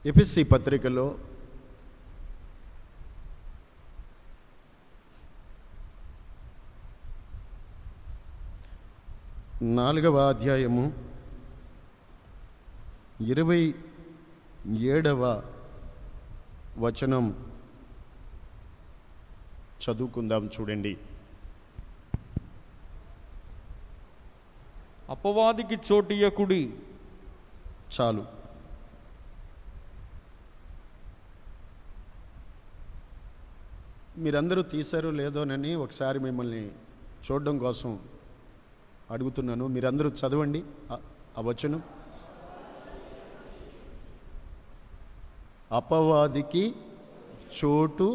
ఎఫెసీ పత్రికలో 4వ అధ్యాయము 27వ వచనం చదువుకుందాం. చూడండి. అపవాదికి చోటియ్యకుడి. చాలు. మీరందరూ తీశారో లేదోనని ఒకసారి మిమ్మల్ని చూడడం కోసం అడుగుతున్నాను. మీరందరూ చదవండి ఆ వచనం. అపవాదికి చోటు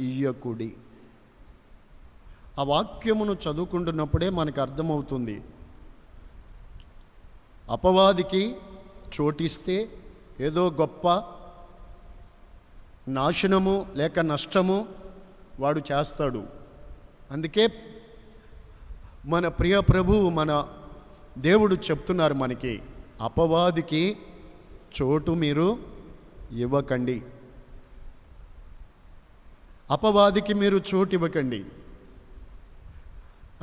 ఇయ్యకుడి. ఆ వాక్యమును చదువుకుంటున్నప్పుడే మనకు అర్థమవుతుంది, అపవాదికి చోటిస్తే ఏదో గొప్ప నాశనము లేక నష్టము వాడు చేస్తాడు. అందుకే మన ప్రియ ప్రభువు మన దేవుడు చెప్తున్నారు మనకి, అపవాదికి చోటు మీరు ఇవ్వకండి. అపవాదికి మీరు చోటు ఇవ్వకండి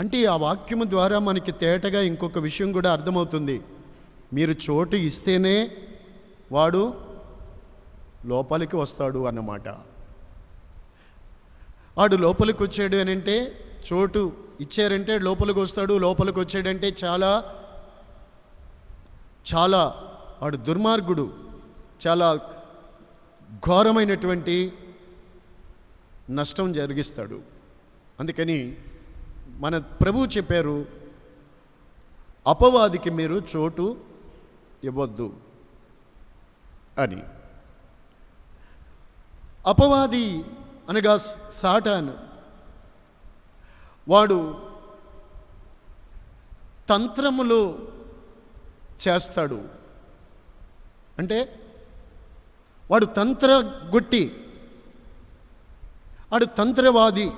అంటే ఆ వాక్యము ద్వారా మనకి తేటగా ఇంకొక విషయం కూడా అర్థమవుతుంది. మీరు చోటు ఇస్తేనే వాడు లోపలికి వస్తాడు అన్నమాట. వాడు లోపలికి వచ్చాడు అని అంటే, చోటు ఇచ్చారంటే లోపలికి వస్తాడు. లోపలికి వచ్చాడంటే చాలా చాలా వాడు దుర్మార్గుడు, చాలా ఘోరమైనటువంటి నష్టం జరిగిస్తాడు. అందుకని మన ప్రభువు చెప్పారు, అపవాదికి మీరు చోటు ఇవ్వద్దు అని. అపవాది అనగా సాతాను, వాడు తంత్రములు చేస్తాడు. అంటే వాడు తంత్రగొట్టి, వాడు తంత్రవాది.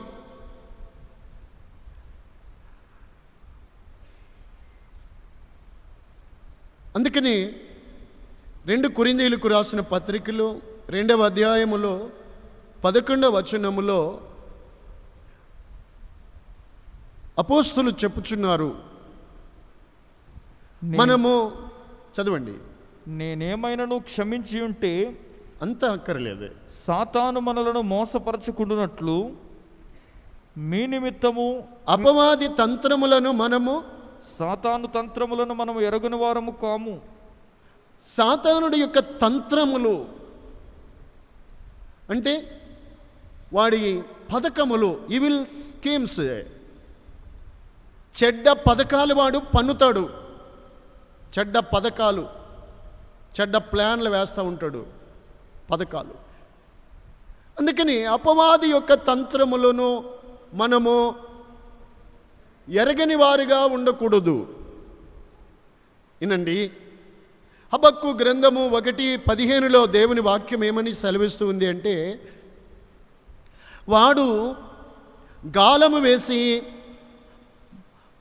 అందుకని 2 కొరింథీయులకు రాసిన పత్రికలో 2వ అధ్యాయములో 11వ వచనములో అపోస్తులు చెప్పుచున్నారు, మనము చదవండి. నేనేమైనను క్షమించి ఉంటే అంత అక్కర్లేదు, సాతాను మనలను మోసపరచుకుంటున్నట్లు మీ నిమిత్తము అపవాది తంత్రములను మనము, సాతాను తంత్రములను మనము ఎరగని వారము కాము. సాతానుడి యొక్క తంత్రములు అంటే వాడి పథకములు, ఈవిల్ స్కీమ్స్, చెడ్డ పథకాలు వాడు పన్నుతాడు. చెడ్డ పథకాలు, చెడ్డ ప్లాన్లు వేస్తూ ఉంటాడు, పథకాలు. అందుకని అపవాది యొక్క తంత్రములను మనము ఎరగని వారిగా ఉండకూడదు. వినండి, హబక్కు గ్రంథము 1:15 దేవుని వాక్యం ఏమని సెలవిస్తూ ఉంది అంటే, వాడు గాలము వేసి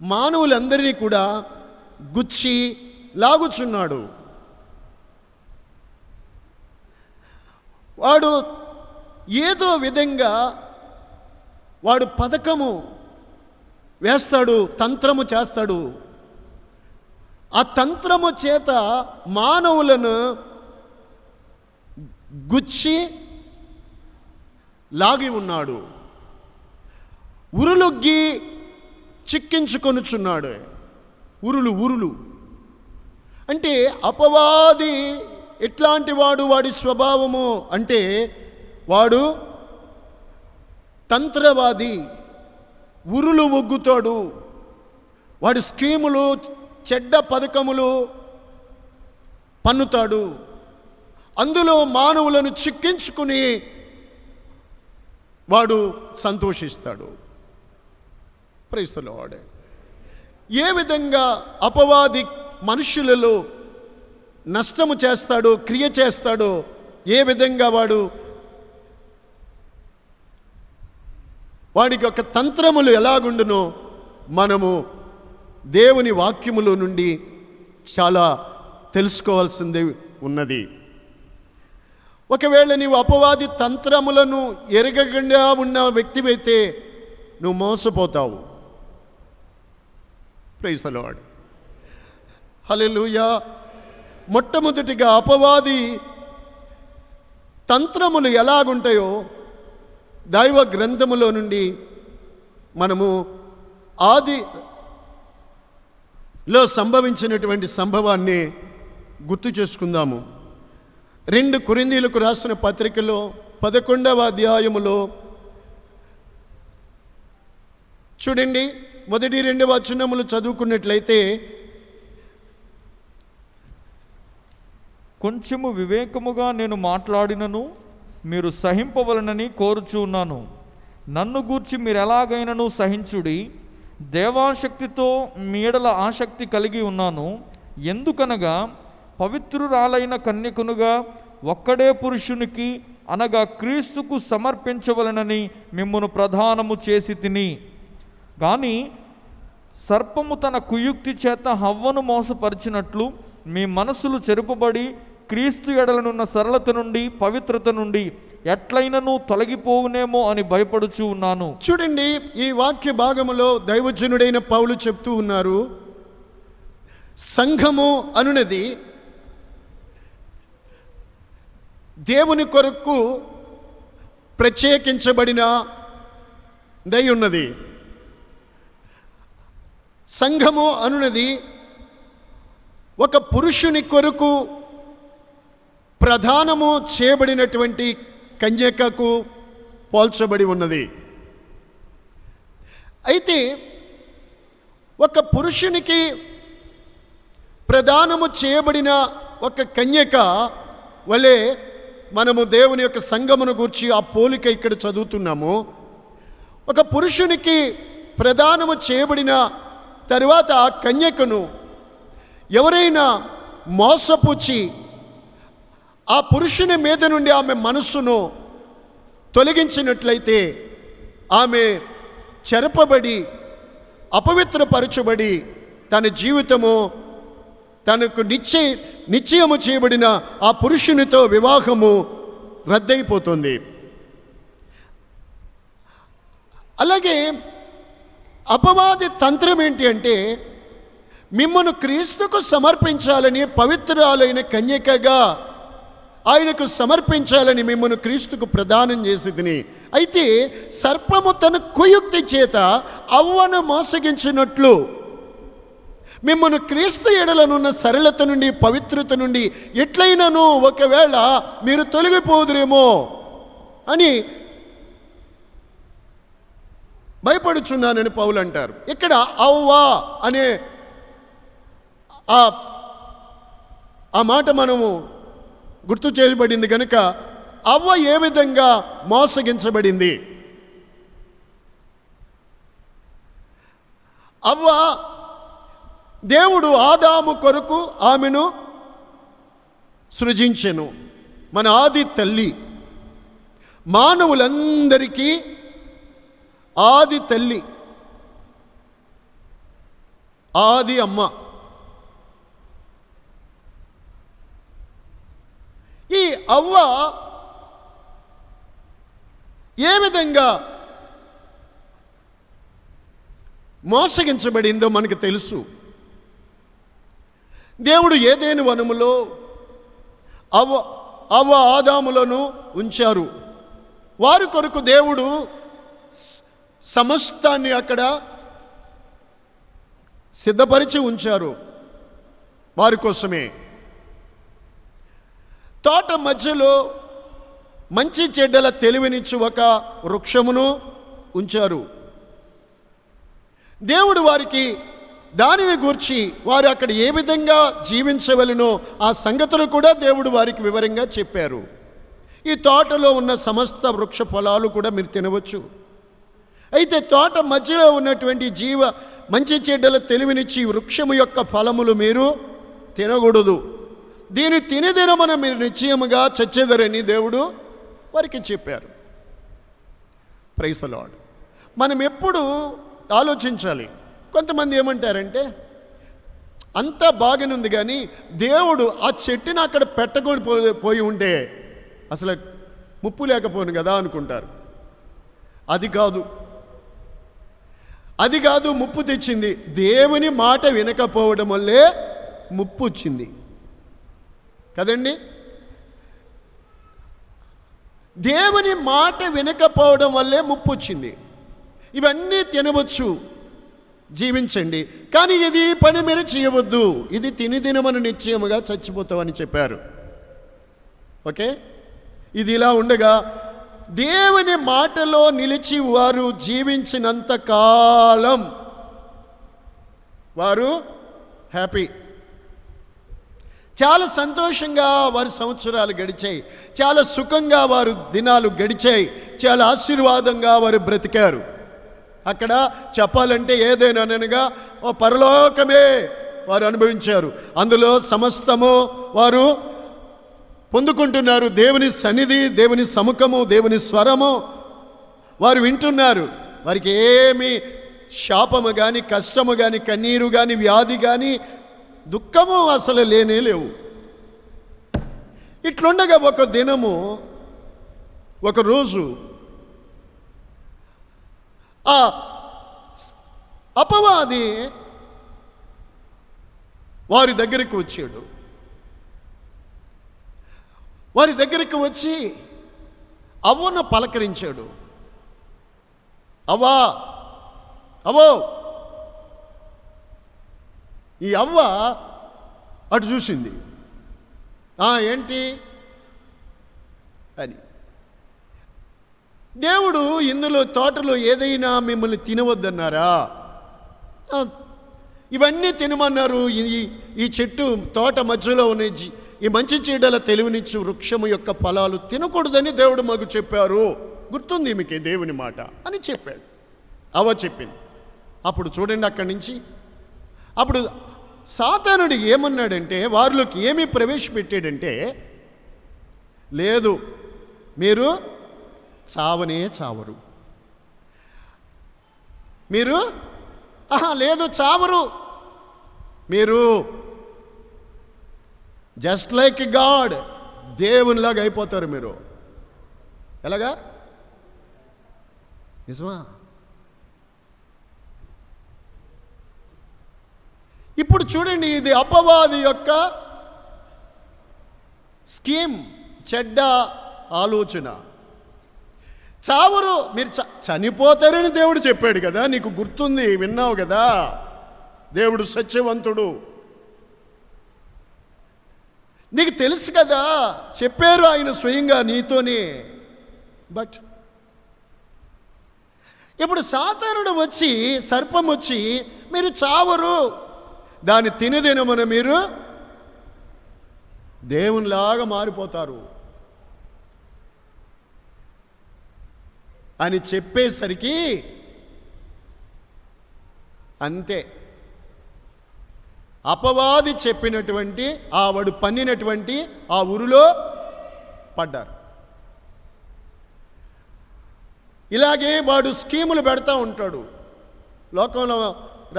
మానవులందరినీ కూడా గుచ్చి లాగుచున్నాడు. వాడు ఏదో విధంగా వాడు పథకము వేస్తాడు, తంత్రము చేస్తాడు. ఆ తంత్రము చేత మానవులను గుచ్చి లాగి ఉన్నాడు, ఉరులొగ్గి చిక్కించుకొనుచున్నాడు. ఉరులు అంటే అపవాది ఎట్లాంటి వాడు, వాడి స్వభావము అంటే వాడు తంత్రవాది, ఉరులు ఒగ్గుతాడు. వాడి స్కీములు, చెడ్డ పథకములు పన్నుతాడు. అందులో మానవులను చిక్కించుకుని వాడు సంతోషిస్తాడు. Praise the lord. ఏ విధంగా అపవాది మనుషులలో నష్టము చేస్తాడో, క్రియ చేస్తాడో, ఏ విధంగా వాడికి ఒక తంత్రములు ఎలాగుండునో మనము దేవుని వాక్యములో నుండి చాలా తెలుసుకోవాల్సింది ఉన్నది. ఒకవేళ నీవు అపవాది తంత్రములను ఎరగకుండా ఉన్న వ్యక్తివైతే నువ్వు మోసపోతావు. Praise the lord. హల్లెలూయా. మొట్టమొదటిగా అపవాది తంత్రములు ఎలాగుంటాయో దైవ గ్రంథములో నుండి మనము ఆదిలో సంభవించినటువంటి సంభవాన్ని గుర్తు చేసుకుందాము. 2 కొరింథీయులకు రాసిన పత్రికలో 11వ అధ్యాయములో చూడండి, 1, 2 వచనములు చదువుకున్నట్లయితే, కొంచెము వివేకముగా నేను మాట్లాడినను మీరు సహింపవలనని కోరుచున్నాను. నన్ను గూర్చి మీరు ఎలాగైనను సహించుడి. దేవాశక్తితో మీ యెడల ఆసక్తి కలిగి ఉన్నాను. ఎందుకనగా పవిత్రురాలైన కన్యకునుగా ఒక్కడే పురుషునికి అనగా క్రీస్తుకు సమర్పించవలనని మిమ్మును ప్రధానము చేసి తిని. కానీ సర్పము తన కుయుక్తి చేత హవ్వను మోసపరిచినట్లు మీ మనసులు చెరుపబడి క్రీస్తు ఎడలనున్న సరళత నుండి పవిత్రత నుండి ఎట్లయినను తొలగిపోవునేమో అని భయపడుచూ ఉన్నాను. చూడండి, ఈ వాక్య భాగములో దైవజనుడైన పౌలు చెప్తూ ఉన్నారు, సంఘము అనునది దేవుని కొరకు ప్రత్యేకించబడిన దై ఉన్నది. సంఘము అనునది ఒక పురుషుని కొరకు ప్రధానము చేయబడినటువంటి కన్యకకు పోల్చబడి ఉన్నది. అయితే ఒక పురుషునికి ప్రధానము చేయబడిన ఒక కన్యక వలె మనము దేవుని యొక్క సంఘమును గూర్చి ఆ పోలిక ఇక్కడ చదువుతున్నాము. ఒక పురుషునికి ప్రధానము చేయబడిన తరువాత ఆ కన్యకను ఎవరైనా మోసపుచ్చి ఆ పురుషుని మీద నుండి ఆమె మనస్సును తొలగించినట్లయితే ఆమె చెరపబడి అపవిత్రపరచబడి తన జీవితము తనకు నిశ్చయము చేయబడిన ఆ పురుషునితో వివాహము రద్దయిపోతుంది. అలాగే అపవాది తంత్రం ఏంటి అంటే, మిమ్మను క్రీస్తుకు సమర్పించాలని పవిత్రాలైన కన్యకగా ఆయనకు సమర్పించాలని మిమ్మను క్రీస్తుకు ప్రదానం చేసి తిని. అయితే సర్పము తన కుయుక్తి చేత అవ్వను మోసగించినట్లు మిమ్మను క్రీస్తు ఎడలనున్న సరళత నుండి పవిత్రత నుండి ఎట్లయినను ఒకవేళ మీరు తొలగిపోదురేమో అని భయపడుచున్నానని పౌలు అంటారు. ఇక్కడ అవ్వా అనే ఆ మాట మనము గుర్తు చేయబడింది కనుక అవ్వ ఏ విధంగా మోసగించబడింది? అవ్వ దేవుడు ఆదాము కొరకు ఆమెను సృజించెను. మన ఆది తల్లి, మానవులందరికీ ఆది తల్లి, ఆది అమ్మ. ఈ అవ్వ ఏ విధంగా మోసగించబడిందో మనకు తెలుసు. దేవుడు ఏదైనా వనములో అవ్వ ఆదాములను ఉంచారు. వారి కొరకు దేవుడు సమస్తాన్ని అక్కడ సిద్ధపరిచి ఉంచారు. వారి కోసమే తోట మధ్యలో మంచి చెడ్డల తెలివినిచ్చు ఒక వృక్షమును ఉంచారు. దేవుడు వారికి దానిని గూర్చి వారు అక్కడ ఏ విధంగా జీవించవలెనో ఆ సంగతులు కూడా దేవుడు వారికి వివరంగా చెప్పారు. ఈ తోటలో ఉన్న సమస్త వృక్ష ఫలాలు కూడా మీరు తినవచ్చు. అయితే తోట మధ్యలో ఉన్నటువంటి మంచి చెడ్డల తెలివినిచ్చి వృక్షము యొక్క ఫలములు మీరు తినకూడదు, దీని తినదినమన మీరు నిశ్చయముగా చచ్చెదరని దేవుడు వారికి చెప్పారు. Praise the Lord. మనం ఎప్పుడు ఆలోచించాలి. కొంతమంది ఏమంటారంటే, అంతా బాగానే ఉంది కానీ దేవుడు ఆ చెట్టుని అక్కడ పెట్టకొని పోయి ఉంటే అసలు ముప్పు లేకపోను కదా అనుకుంటారు. అది కాదు ముప్పు తెచ్చింది. దేవుని మాట వినకపోవడం వల్లే ముప్పు వచ్చింది కదండి. దేవుని మాట వినకపోవడం వల్లే ముప్పు వచ్చింది. ఇవన్నీ తినవచ్చు, జీవించండి, కానీ ఇది పని మీరు చేయవద్దు, ఇది తినమని నిశ్చయముగా చచ్చిపోతామని చెప్పారు. ఓకే, ఇది ఇలా ఉండగా దేవుని మాటలో నిలిచి వారు జీవించినంత కాలం వారు హ్యాపీ, చాలా సంతోషంగా వారి సంవత్సరాలు గడిచాయి, చాలా సుఖంగా వారు దినాలు గడిచాయి, చాలా ఆశీర్వాదంగా వారు బ్రతికారు. అక్కడ చెప్పాలంటే ఏదైనానగా ఓ పరలోకమే వారు అనుభవించారు. అందులో సమస్తము వారు పొందుకుంటున్నారు. దేవుని సన్నిధి, దేవుని సముఖము, దేవుని స్వరము వారు వింటున్నారు. వారికి ఏమీ శాపము కానీ, కష్టము కానీ, కన్నీరు కానీ, వ్యాధి కానీ, దుఃఖము అసలు లేనే లేవు. ఇట్లుండగా ఒక దినము, ఒక రోజు ఆ అపవాది వారి దగ్గరికి వచ్చాడు. వారి దగ్గరికి వచ్చి అవ్వను పలకరించాడు. అవో. ఈ అవ్వ అటు చూసింది. ఏంటి అని. దేవుడు ఇందులో తోటలో ఏదైనా మిమ్మల్ని తినవద్దన్నారా? ఇవన్నీ తినమన్నారు. ఈ చెట్టు తోట మధ్యలో ఉన్న ఈ మంచి చెడ్డల తెలివినిచ్చు వృక్షము యొక్క ఫలాలు తినకూడదని దేవుడు మాకు చెప్పారు, గుర్తుంది మీకు దేవుని మాట అని చెప్పాడు. అవ్వ చెప్పింది. అప్పుడు చూడండి, అక్కడి నుంచి అప్పుడు సాతానుడు ఏమన్నాడంటే, వారిలోకి ఏమి ప్రవేశపెట్టాడంటే, లేదు మీరు చావనే చావరు, మీరు లేదు చావరు, మీరు జస్ట్ లైక్ గాడ్, దేవునిలాగా అయిపోతారు మీరు. ఎలాగా? నిజమా? ఇప్పుడు చూడండి, ఇది అపవాది యొక్క స్కీమ్, చెడ్డ ఆలోచన. చావరు, మీరు చనిపోతారని దేవుడు చెప్పాడు కదా, నీకు గుర్తుంది, విన్నావు కదా. దేవుడు సత్యవంతుడు, నీకు తెలుసు కదా, చెప్పారు ఆయన స్వయంగా నీతోనే. బట్ ఇప్పుడు సాతానుడు వచ్చి, సర్పం వచ్చి, మీరు చావరు, దాన్ని తినదినమని మీరు దేవునిలాగా మారిపోతారు అని చెప్పేసరికి అంతే, అపవాది చెప్పినటువంటి వాడు పన్నినటువంటి ఆ ఉరులో పడ్డారు. ఇలాగే వాడు స్కీములు పెడతా ఉంటాడు. లోకంలో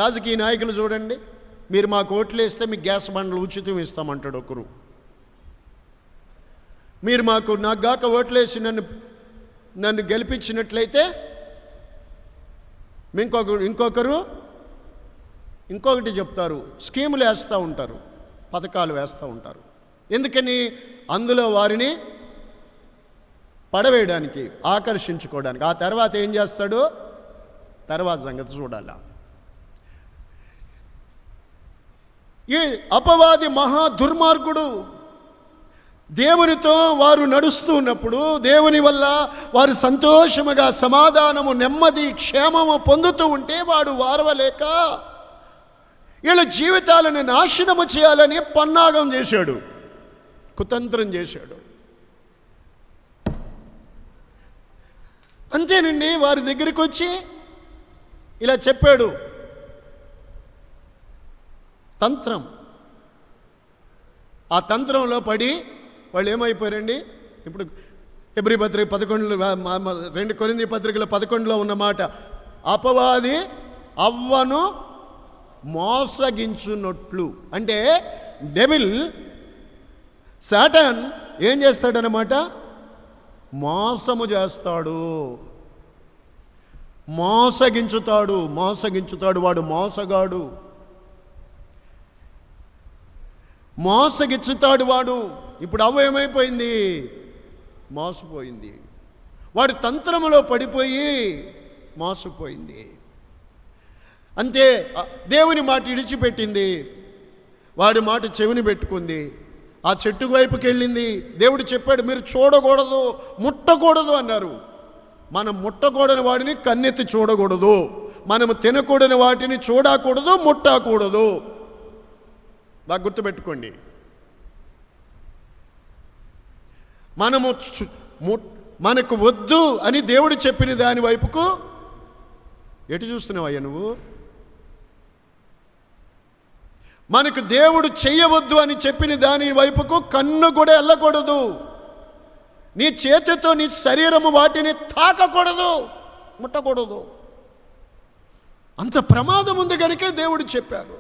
రాజకీయ నాయకులు చూడండి, మీరు మాకు ఓట్లు వేస్తే మీకు గ్యాస్ బండ్లు ఉచితం ఇస్తామంటాడు ఒకరు. మీరు నాకు గాక ఓట్లు వేసి నన్ను గెలిపించినట్లయితే ఇంకొకటి చెప్తారు, స్కీములు వేస్తూ ఉంటారు, పథకాలు వేస్తూ ఉంటారు. ఎందుకని? అందులో వారిని పడవేయడానికి, ఆకర్షించుకోవడానికి. ఆ తర్వాత ఏం చేస్తాడు? తర్వాత సంగతి చూడాల. ఈ అపవాది మహా దుర్మార్గుడు. దేవునితో వారు నడుస్తూ ఉన్నప్పుడు, దేవుని వల్ల వారు సంతోషముగా సమాధానము, నెమ్మది, క్షేమము పొందుతూ ఉంటే వాడు వారవలేక వీళ్ళ జీవితాలను నాశనము చేయాలని పన్నాగం చేశాడు, కుతంత్రం చేశాడు. అంతేనండి, వారి దగ్గరికి వచ్చి ఇలా చెప్పాడు. తంత్రం. ఆ తంత్రంలో పడి వాళ్ళు ఏమైపోయారండి? ఇప్పుడు హెబ్రీ పత్రిక 11, 2 కొరింథీ పత్రికల 11లో ఉన్న మాట, అపవాది అవ్వను మోసగించున్నట్లు. అంటే డెవిల్, సాటాన్ ఏం చేస్తాడనమాట? మోసము చేస్తాడు, మోసగించుతాడు. వాడు మోసగాడు, మోసగిచ్చుతాడు వాడు. ఇప్పుడు ఏమైపోయింది? మోసపోయింది. వాడి తంత్రములో పడిపోయి మోసపోయింది. అంతే, దేవుని మాట ఇడిచిపెట్టింది, వాడి మాట చెవిని పెట్టుకుంది, ఆ చెట్టు వైపుకి వెళ్ళింది. దేవుడు చెప్పాడు, మీరు చూడకూడదు, ముట్టకూడదు అన్నారు. మనం ముట్టకూడని వాడిని కన్నెత్తి చూడకూడదు, మనము తినకూడని వాటిని చూడకూడదు, ముట్టకూడదు. బాగా గుర్తుపెట్టుకోండి. మనకు వద్దు అని దేవుడు చెప్పిన దాని వైపుకు ఎటు చూస్తున్నావయ్యా నువ్వు? మనకు దేవుడు చెయ్యవద్దు అని చెప్పిన దాని వైపుకు కన్ను కూడా వెళ్ళకూడదు. నీ చేతితో నీ శరీరము వాటిని తాకకూడదు, ముట్టకూడదు. అంత ప్రమాదం ఉంది కనుకే దేవుడు చెప్పారు.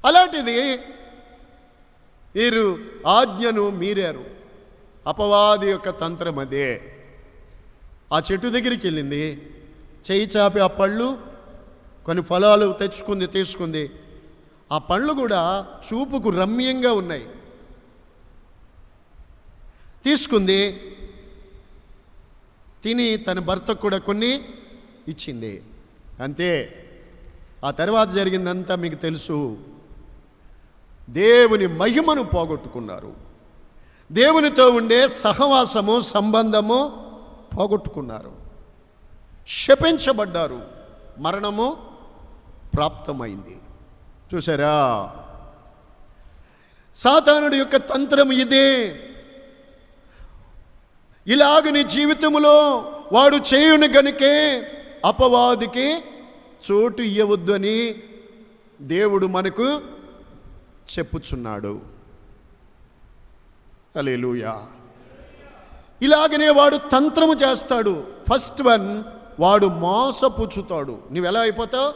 అలాంటిది వీరు ఆజ్ఞను మీరారు. అపవాది యొక్క తంత్రం అదే. ఆ చెట్టు దగ్గరికి వెళ్ళింది, చేయి చాపి ఆ పళ్ళు కొన్ని ఫలాలు తీసుకుంది. ఆ పళ్ళు కూడా చూపుకు రమ్యంగా ఉన్నాయి. తీసుకుంది, తిని తన భర్తకు కూడా కొన్ని ఇచ్చింది. అంతే. ఆ తర్వాత జరిగిందంతా మీకు తెలుసు. దేవుని మహిమను పోగొట్టుకున్నారు. దేవునితో ఉండే సహవాసము, సంబంధము పోగొట్టుకున్నారు. శపించబడ్డారు. మరణము ప్రాప్తమైంది. చూసారా? సాతానుడి యొక్క తంత్రం ఇదే. ఇలాగ నీ జీవితంలో వాడు చేయుని గనుకే అపవాదికి చోటు ఇవ్వవద్దు అని దేవుడు మనకు చెప్పుచున్నాడు. హల్లెలూయా. ఇలాగనే వాడు తంత్రము చేస్తాడు. ఫస్ట్ వన్, వాడు మోసపుచ్చుతాడు. నువ్వెలా అయిపోతావు?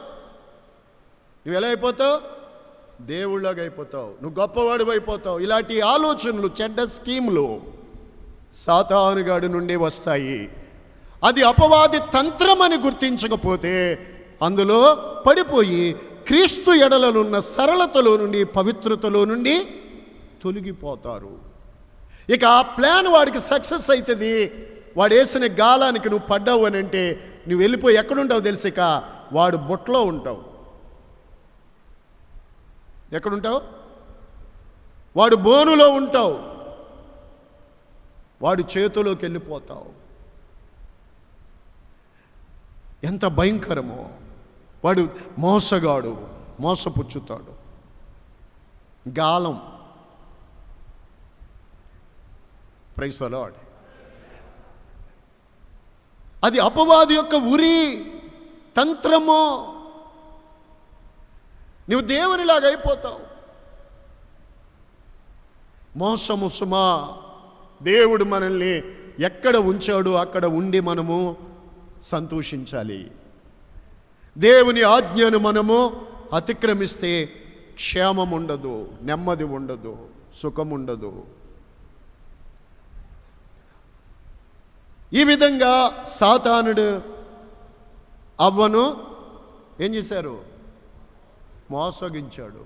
దేవుళ్ళగా అయిపోతావు, నువ్వు గొప్పవాడు అయిపోతావు. ఇలాంటి ఆలోచనలు, చెడ్డ స్కీములు సాతానుగాడి నుండి వస్తాయి. అది అపవాది తంత్రం అని గుర్తించకపోతే అందులో పడిపోయి క్రీస్తు ఎడలనున్న సరళతలో నుండి, పవిత్రతలో నుండి తొలగిపోతారు. ఇక ఆ ప్లాన్ వాడికి సక్సెస్ అవుతుంది. వాడు వేసిన గాలానికి నువ్వు పడ్డావు అని అంటే నువ్వు వెళ్ళిపోయి ఎక్కడుంటావు తెలుసు? ఇక వాడు బొట్లో ఉంటావు. ఎక్కడుంటావు? వాడు బోనులో ఉంటావు, వాడి చేతిలోకి వెళ్ళిపోతావు. ఎంత భయంకరమో! వాడు మోసగాడు, మోసపుచ్చుతాడు. గాలం. Praise the lord. అది అపవాది యొక్క ఉరి, తంత్రము. నువ్వు దేవునిలాగా అయిపోతావు. మోసము సుమా. దేవుడు మనల్ని ఎక్కడ ఉంచాడో అక్కడ ఉండి మనము సంతోషించాలి. దేవుని ఆజ్ఞను మనము అతిక్రమిస్తే క్షేమం ఉండదు, నెమ్మది ఉండదు, సుఖం ఉండదు. ఈ విధంగా సాతానుడు అవ్వను ఏం చేశారు? మోసగిస్తాడు.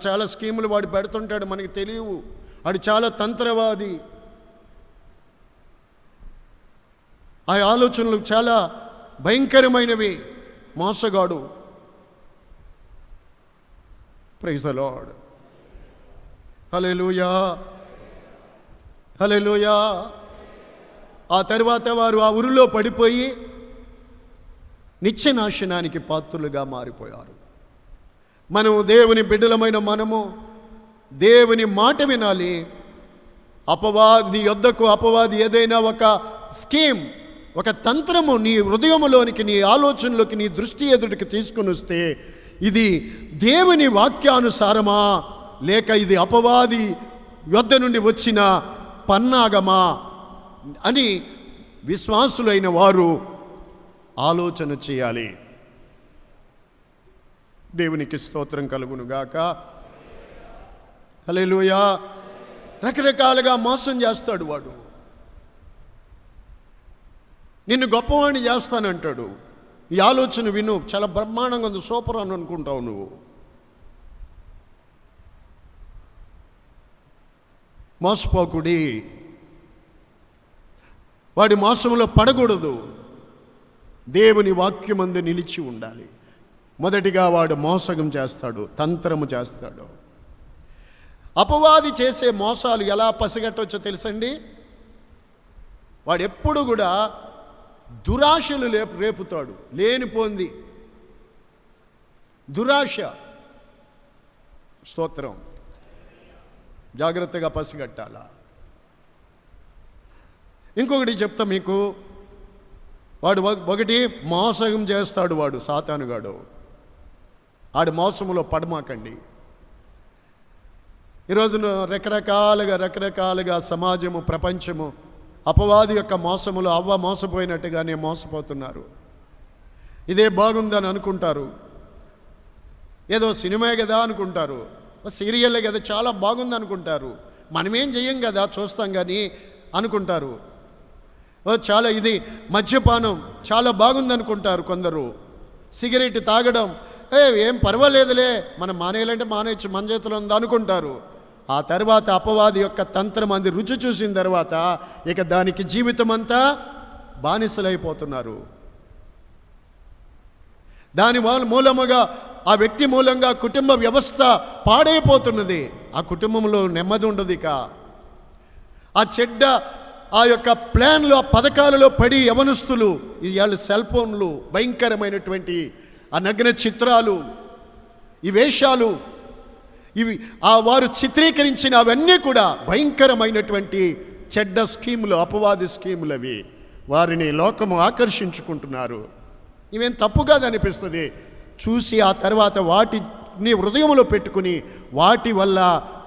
చాలా స్కీములు వాడు పెడుతుంటాడు, మనకి తెలియవు. వాడు చాలా తంత్రవాది. ఆ ఆలోచనలు చాలా భయంకరమైనవి. మోసగాడు. Praise the lord. Hallelujah, hallelujah. ఆ తర్వాత వారు ఆ ఉరిలో పడిపోయి నిత్యనాశనానికి పాత్రులుగా మారిపోయారు. మనము దేవుని బిడ్డలమైన మనము దేవుని మాట వినాలి. అపవాది యొద్దకు అపవాది ఏదైనా ఒక స్కీమ్, ఒక తంత్రము నీ హృదయములోనికి, నీ ఆలోచనలోకి, నీ దృష్టి ఎదుటికి తీసుకుని వస్తే ఇది దేవుని వాక్యానుసారమా లేక ఇది అపవాది యొద్ద నుండి వచ్చిన పన్నాగమా అని విశ్వాసులైన వారు ఆలోచన చేయాలి. దేవునికి స్తోత్రం కలుగునుగాక. హల్లెలూయా. రకరకాలుగా మోసం చేస్తాడు వాడు. నిన్ను గొప్పవాడిని చేస్తానంటాడు. ఈ ఆలోచన విను, చాలా బ్రహ్మాండంగా ఉంది, సూపర్ అని అనుకుంటావు నువ్వు. మోసపోకుడి. వాడి మోసంలో పడకూడదు. దేవుని వాక్యమందు నిలిచి ఉండాలి. మొదటిగా వాడు మోసగం చేస్తాడు, తంత్రము చేస్తాడు. అపవాది చేసే మోసాలు ఎలా పసిగట్టవచ్చో తెలుసండి? వాడు ఎప్పుడు కూడా దురాశలు రేపుతాడు. లేనిపోంది దురాశ. స్తోత్రం. జాగ్రత్తగా పసిగట్టాలా. ఇంకొకటి చెప్తా మీకు. వాడు ఒకటి మోసం చేస్తాడు. వాడు సాతానుగాడు. ఆడి మోసములో పడమాకండి. ఈరోజు రకరకాలుగా సమాజము, ప్రపంచము అపవాది యొక్క మోసములో అవ్వ మోసపోయినట్టుగానే మోసపోతున్నారు. ఇదే బాగుందని అనుకుంటారు. ఏదో సినిమా కదా అనుకుంటారు, సీరియల్ కదా చాలా బాగుంది అనుకుంటారు. మనమేం చెయ్యం కదా, చూస్తాం కానీ అనుకుంటారు. చాలా ఇది మద్యపానం చాలా బాగుంది అనుకుంటారు కొందరు. సిగరెట్ తాగడం ఏం పర్వాలేదులే, మనం మానేయాలంటే మానేయచ్చు, మన చేతిలో ఉంది అనుకుంటారు. ఆ తర్వాత అపవాది యొక్క తంత్రం అంది రుచి చూసిన తర్వాత ఇక దానికి జీవితం అంతా బానిసలైపోతున్నారు. దాని మూలముగా ఆ వ్యక్తి మూలంగా కుటుంబ వ్యవస్థ పాడైపోతున్నది. ఆ కుటుంబంలో నెమ్మది ఉండదు. ఇక ఆ చెడ్డ ఆ యొక్క ప్లాన్లు, ఆ పథకాలలో పడి యవనస్తులు ఇవాళ సెల్ ఫోన్లు, భయంకరమైనటువంటి ఆ నగ్న చిత్రాలు, ఈ వేషాలు, ఇవి వారు చిత్రీకరించిన అవన్నీ కూడా భయంకరమైనటువంటి చెడ్డ స్కీములు, అపవాది స్కీములు. అవి వారిని లోకము ఆకర్షించుకుంటున్నారు. ఇవేం తప్పు కాదనిపిస్తుంది చూసి. ఆ తర్వాత వాటిని హృదయంలో పెట్టుకుని వాటి వల్ల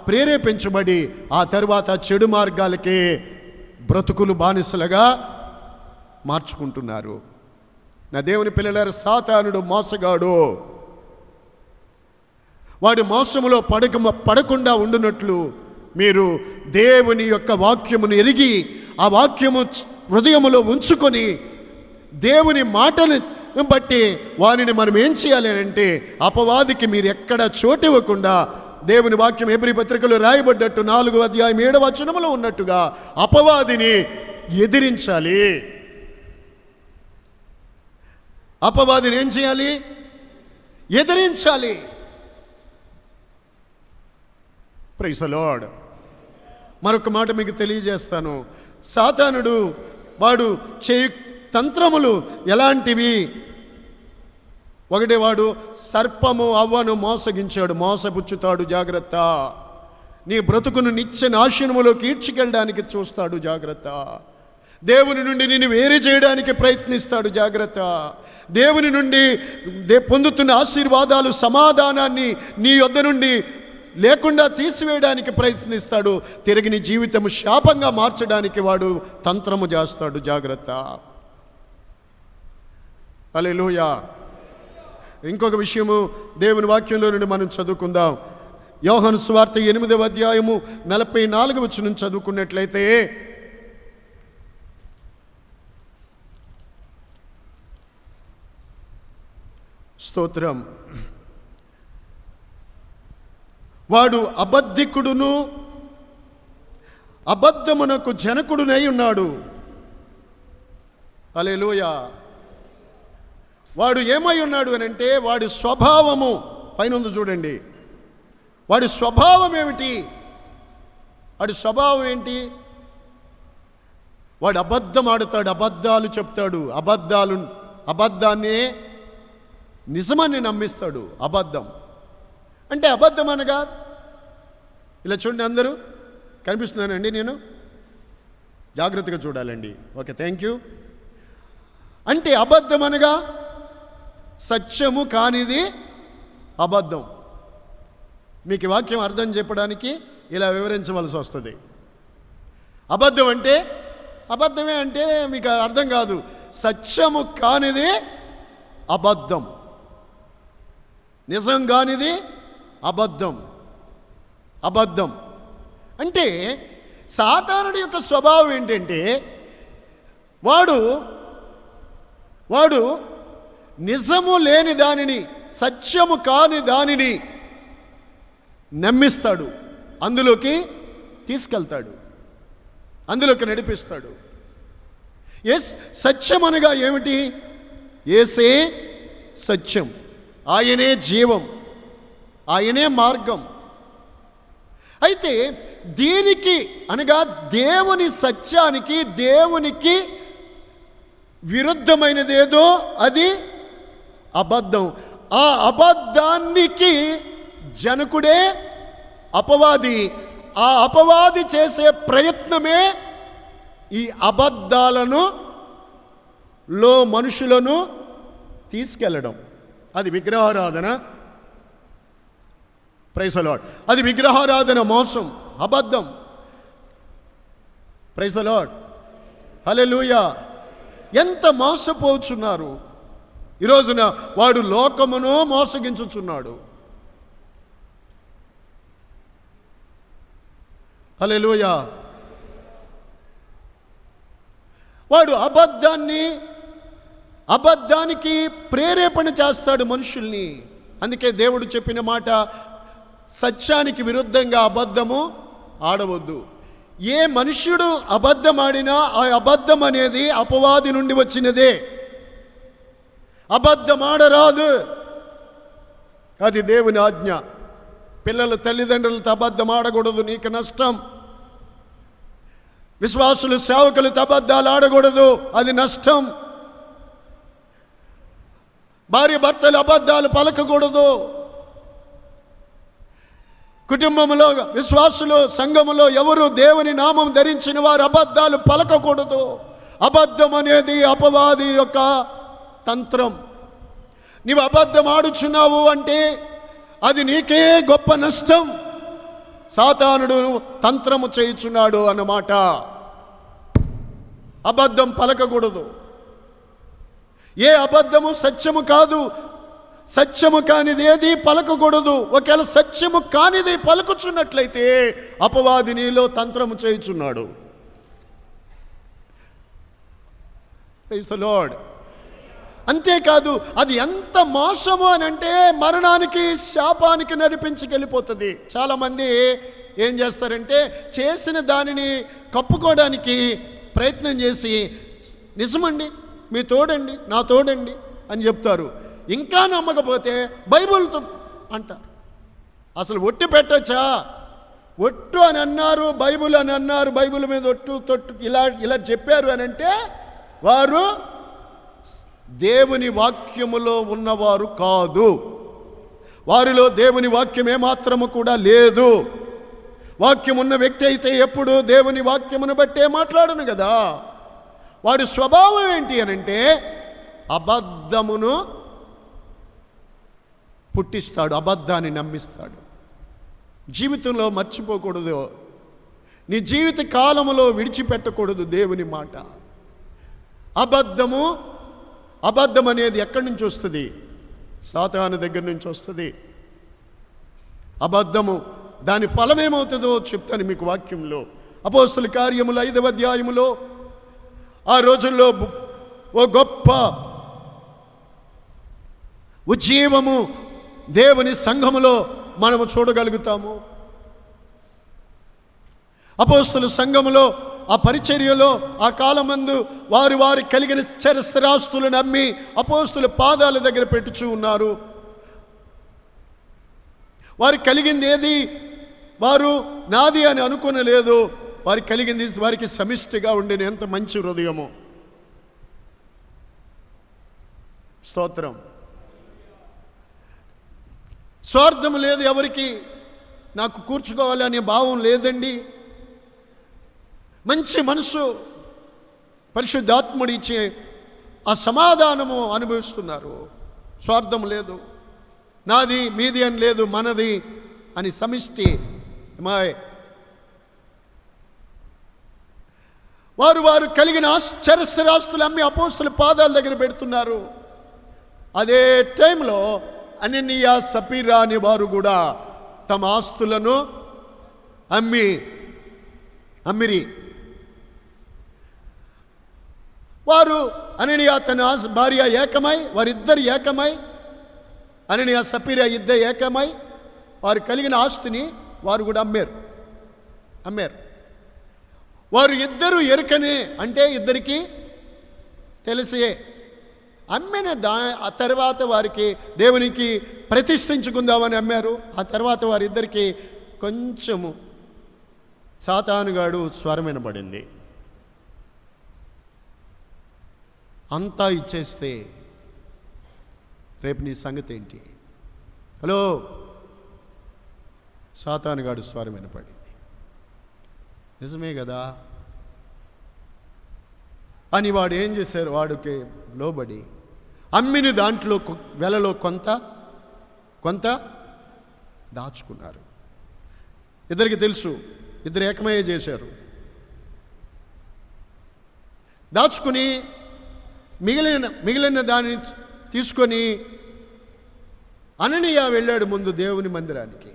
ప్రేరేపించబడి ఆ తర్వాత చెడు మార్గాలకే బ్రతుకులు బానిసలుగా మార్చుకుంటున్నారు. నా దేవుని పిల్లలారా, సాతానుడు మోసగాడు. వాడి మోసములో పడకుండా ఉండునట్లు మీరు దేవుని యొక్క వాక్యమును ఎరిగి ఆ వాక్యము హృదయములో ఉంచుకొని దేవుని మాటను బట్టి వారిని మనం ఏం చేయాలి అంటే అపవాదికి మీరు ఎక్కడ చోటు ఇవ్వకుండా, దేవుని వాక్యం హెబ్రీ పత్రికలో రాయబడ్డట్టు 4వ అధ్యాయం 7వ వచనములో ఉన్నట్టుగా అపవాదిని ఎదిరించాలి. అపవాదిని ఏం చేయాలి? ఎదిరించాలి. Praise the lord. మరొక మాట మీకు తెలియజేస్తాను. సాతానుడు వాడు చేయు తంత్రములు ఎలాంటివి? ఒకటి, వాడు సర్పము అవ్వను మోసగించాడు, మోసపుచ్చుతాడు. జాగ్రత్త. నీ బ్రతుకును నిత్య నాశనములోకి ఈడ్చుకెళ్ళడానికి చూస్తాడు. జాగ్రత్త. దేవుని నుండి నిన్ను వేరు చేయడానికి ప్రయత్నిస్తాడు. జాగ్రత్త. దేవుని నుండి పొందుతున్న ఆశీర్వాదాలు, సమాధానాన్ని నీ యొద్ద నుండి లేకుండా తీసివేయడానికి ప్రయత్నిస్తాడు. తిరిగి నీ జీవితం శాపంగా మార్చడానికి వాడు తంత్రము చేస్తాడు. జాగ్రత్త. హల్లెలూయా. ఇంకొక విషయము దేవుని వాక్యంలో నుండి మనం చదువుకుందాం. యోహాను సువార్త 8వ అధ్యాయము 44వ వచనం చదువుకున్నట్లయితే, స్తోత్రం. వాడు అబద్ధికుడును అబద్ధమునకు జనకుడునై ఉన్నాడు. హల్లెలూయా. వాడు ఏమై ఉన్నాడు అని అంటే వాడి స్వభావము పైన ఉంది చూడండి. వాడి స్వభావం ఏమిటి? వాడి స్వభావం ఏంటి? వాడు అబద్ధం ఆడుతాడు, అబద్ధాలు చెప్తాడు, అబద్ధాన్ని నిజమని నమ్మిస్తాడు. అబద్ధం అంటే అబద్ధం అనగా ఇలా చూడండి, అందరూ కనిపిస్తున్నానండి, నేను జాగ్రత్తగా చూడాలండి. Okay, thank you. అంటే అబద్ధం అనగా సత్యము కానిది అబద్ధం. మీకు వాక్యం అర్థం చెప్పడానికి ఇలా వివరించవలసి వస్తుంది. అబద్ధం అంటే అబద్ధమే అంటే మీకు అర్థం కాదు. సత్యము కానిది అబద్ధం, నిజం కానిది అబద్ధం. అబద్ధం అంటే సాతానుడి యొక్క స్వభావం ఏంటంటే వాడు నిజము లేని దానిని, సత్యము కాని దానిని నమ్మిస్తాడు, అందులోకి తీసుకెళ్తాడు, అందులోకి నడిపిస్తాడు. సత్యం అనగా ఏమిటి? యేసే సత్యం, ఆయనే జీవం, ఆయనే మార్గం. అయితే దీనికి అనగా దేవుని సత్యానికి, దేవునికి విరుద్ధమైనదేదో అది అబద్ధం. ఆ అబద్ధానికి జనకుడే అపవాది. ఆ అపవాది చేసే ప్రయత్నమే ఈ అబద్ధాలను మనుషులను తీసుకెళ్ళడం. అది విగ్రహారాధన. Praise the lord. అది విగ్రహారాధన, మోసం, అబద్ధం. Praise the lord. హల్లెలూయా. ఎంత మోసపోచున్నారు ఈ రోజున. వాడు లోకమును మోసగించుచున్నాడు. హల్లెలూయా. వాడు అబద్ధానికి ప్రేరేపణ చేస్తాడు మనుషుల్ని. అందుకే దేవుడు చెప్పిన మాట, సత్యానికి విరుద్ధంగా అబద్ధము ఆడవద్దు. ఏ మనుష్యుడు అబద్ధం ఆడినా ఆ అబద్ధం అనేది అపవాది నుండి వచ్చినదే. అబద్ధం ఆడరాదు, అది దేవుని ఆజ్ఞ. పిల్లలు తల్లిదండ్రులతో అబద్ధం ఆడకూడదు, నీకు నష్టం. విశ్వాసులు సేవకులతో అబద్ధాలు ఆడకూడదు, అది నష్టం. భార్య భర్తలు అబద్ధాలు పలకకూడదు. కుటుంబంలో విశ్వాసులు, సంఘములో ఎవరు దేవుని నామం ధరించిన వారు అబద్ధాలు పలకకూడదు. అబద్ధం అనేది అపవాది యొక్క తంత్రం. నీవు అబద్ధం ఆడుచున్నావు అంటే అది నీకే గొప్ప నష్టం. సాతానుడు తంత్రము చేయుచున్నాడు అన్నమాట. అబద్ధం పలకకూడదు. ఏ అబద్ధము సత్యము కాదు. సత్యము కానిది ఏది పలకకూడదు. ఒకవేళ సత్యము కానిది పలుకుచున్నట్లయితే అపవాది నీలో తంత్రము చేయుచున్నాడు. Praise the lord. అంతేకాదు, అది ఎంత మోసము అని అంటే మరణానికి, శాపానికి నడిపించుకెళ్ళిపోతుంది. చాలామంది ఏం చేస్తారంటే చేసిన దానిని కప్పుకోవడానికి ప్రయత్నం చేసి, నిజమండి, మీ తోడండి, నా తోడండి అని చెప్తారు. ఇంకా నమ్మకపోతే బైబిల్తో అంటారు. అసలు ఒట్టు పెట్టచ్చా? ఒట్టు అని అన్నారు, బైబిల్ అని అన్నారు, బైబిల్ మీద ఒట్టు తొట్టు ఇలా చెప్పారు అని అంటే వారు దేవుని వాక్యములో ఉన్నవారు కాదు. వారిలో దేవుని వాక్యం ఏమాత్రము కూడా లేదు. వాక్యం ఉన్న వ్యక్తి అయితే ఎప్పుడు దేవుని వాక్యమును బట్టే మాట్లాడును కదా. వాడి స్వభావం ఏంటి అనంటే అబద్ధమును పుట్టిస్తాడు, అబద్ధాన్ని నమ్మిస్తాడు. జీవితంలో మర్చిపోకూడదు, నీ జీవిత కాలములో విడిచిపెట్టకూడదు దేవుని మాట. అబద్ధం అనేది ఎక్కడి నుంచి వస్తుంది? సాతాను దగ్గర నుంచి వస్తుంది. అబద్ధము, దాని ఫలం ఏమవుతుందో చెప్తాను మీకు వాక్యంలో. అపోస్తుల కార్యములు 5వ అధ్యాయములో ఆ రోజుల్లో ఓ గొప్ప ఉజ్జీవము దేవుని సంఘములో మనము చూడగలుగుతాము. అపోస్తుల సంఘములో, ఆ పరిచర్యలో, ఆ కాలమందు వారి కలిగిన స్థిరాస్తులను అమ్మి అపోస్తుల పాదాల దగ్గర పెట్టుచూ ఉన్నారు. వారికి కలిగింది ఏది వారు నాది అని అనుకోనలేదు. వారికి కలిగింది వారికి సమిష్టిగా ఉండిన ఎంత మంచి హృదయము. స్తోత్రం. స్వార్థం లేదు ఎవరికి, నాకు కూర్చుకోవాలి అనే భావం లేదండి. మంచి మనసు, పరిశుద్ధాత్ముడు ఇచ్చే ఆ సమాధానము అనుభవిస్తున్నారు. స్వార్థం లేదు, నాది మీది అని లేదు, మనది అని సమిష్టి. వారు కలిగిన స్థిరాస్తులు అమ్మి అపోస్తుల పాదాల దగ్గర పెడుతున్నారు. అదే టైంలో అననీయ, సపీరా అనే వారు కూడా తమ ఆస్తులను అమ్మిరి. వారు అననీయ తన భార్య ఏకమై, వారిద్దరు ఏకమై, అననీయ సపీరా ఇద్దరు ఏకమై వారు కలిగిన ఆస్తిని వారు కూడా అమ్మారు. వారు ఇద్దరు ఎరుకనే, అంటే ఇద్దరికి తెలిసే అమ్మిన ఆ తర్వాత వారికి దేవునికి ప్రతిష్ఠించుకుందామని అమ్మారు. ఆ తర్వాత వారిద్దరికి కొంచెము సాతానుగాడు స్వరం వినబడింది. అంతా ఇచ్చేస్తే రేపు నీ సంగతి ఏంటి? హలో, సాతానుగాడు స్వరం వినపడింది. నిజమే కదా అని వాడు ఏం చేశారు? వాడికి లోబడి అమ్మిన దాంట్లో వెలలో కొంత దాచుకున్నారు. ఇద్దరికి తెలుసు, ఇద్దరు ఏకమయ్యే చేశారు. దాచుకుని మిగిలిన దానిని తీసుకొని అననీయ వెళ్ళాడు ముందు దేవుని మందిరానికి.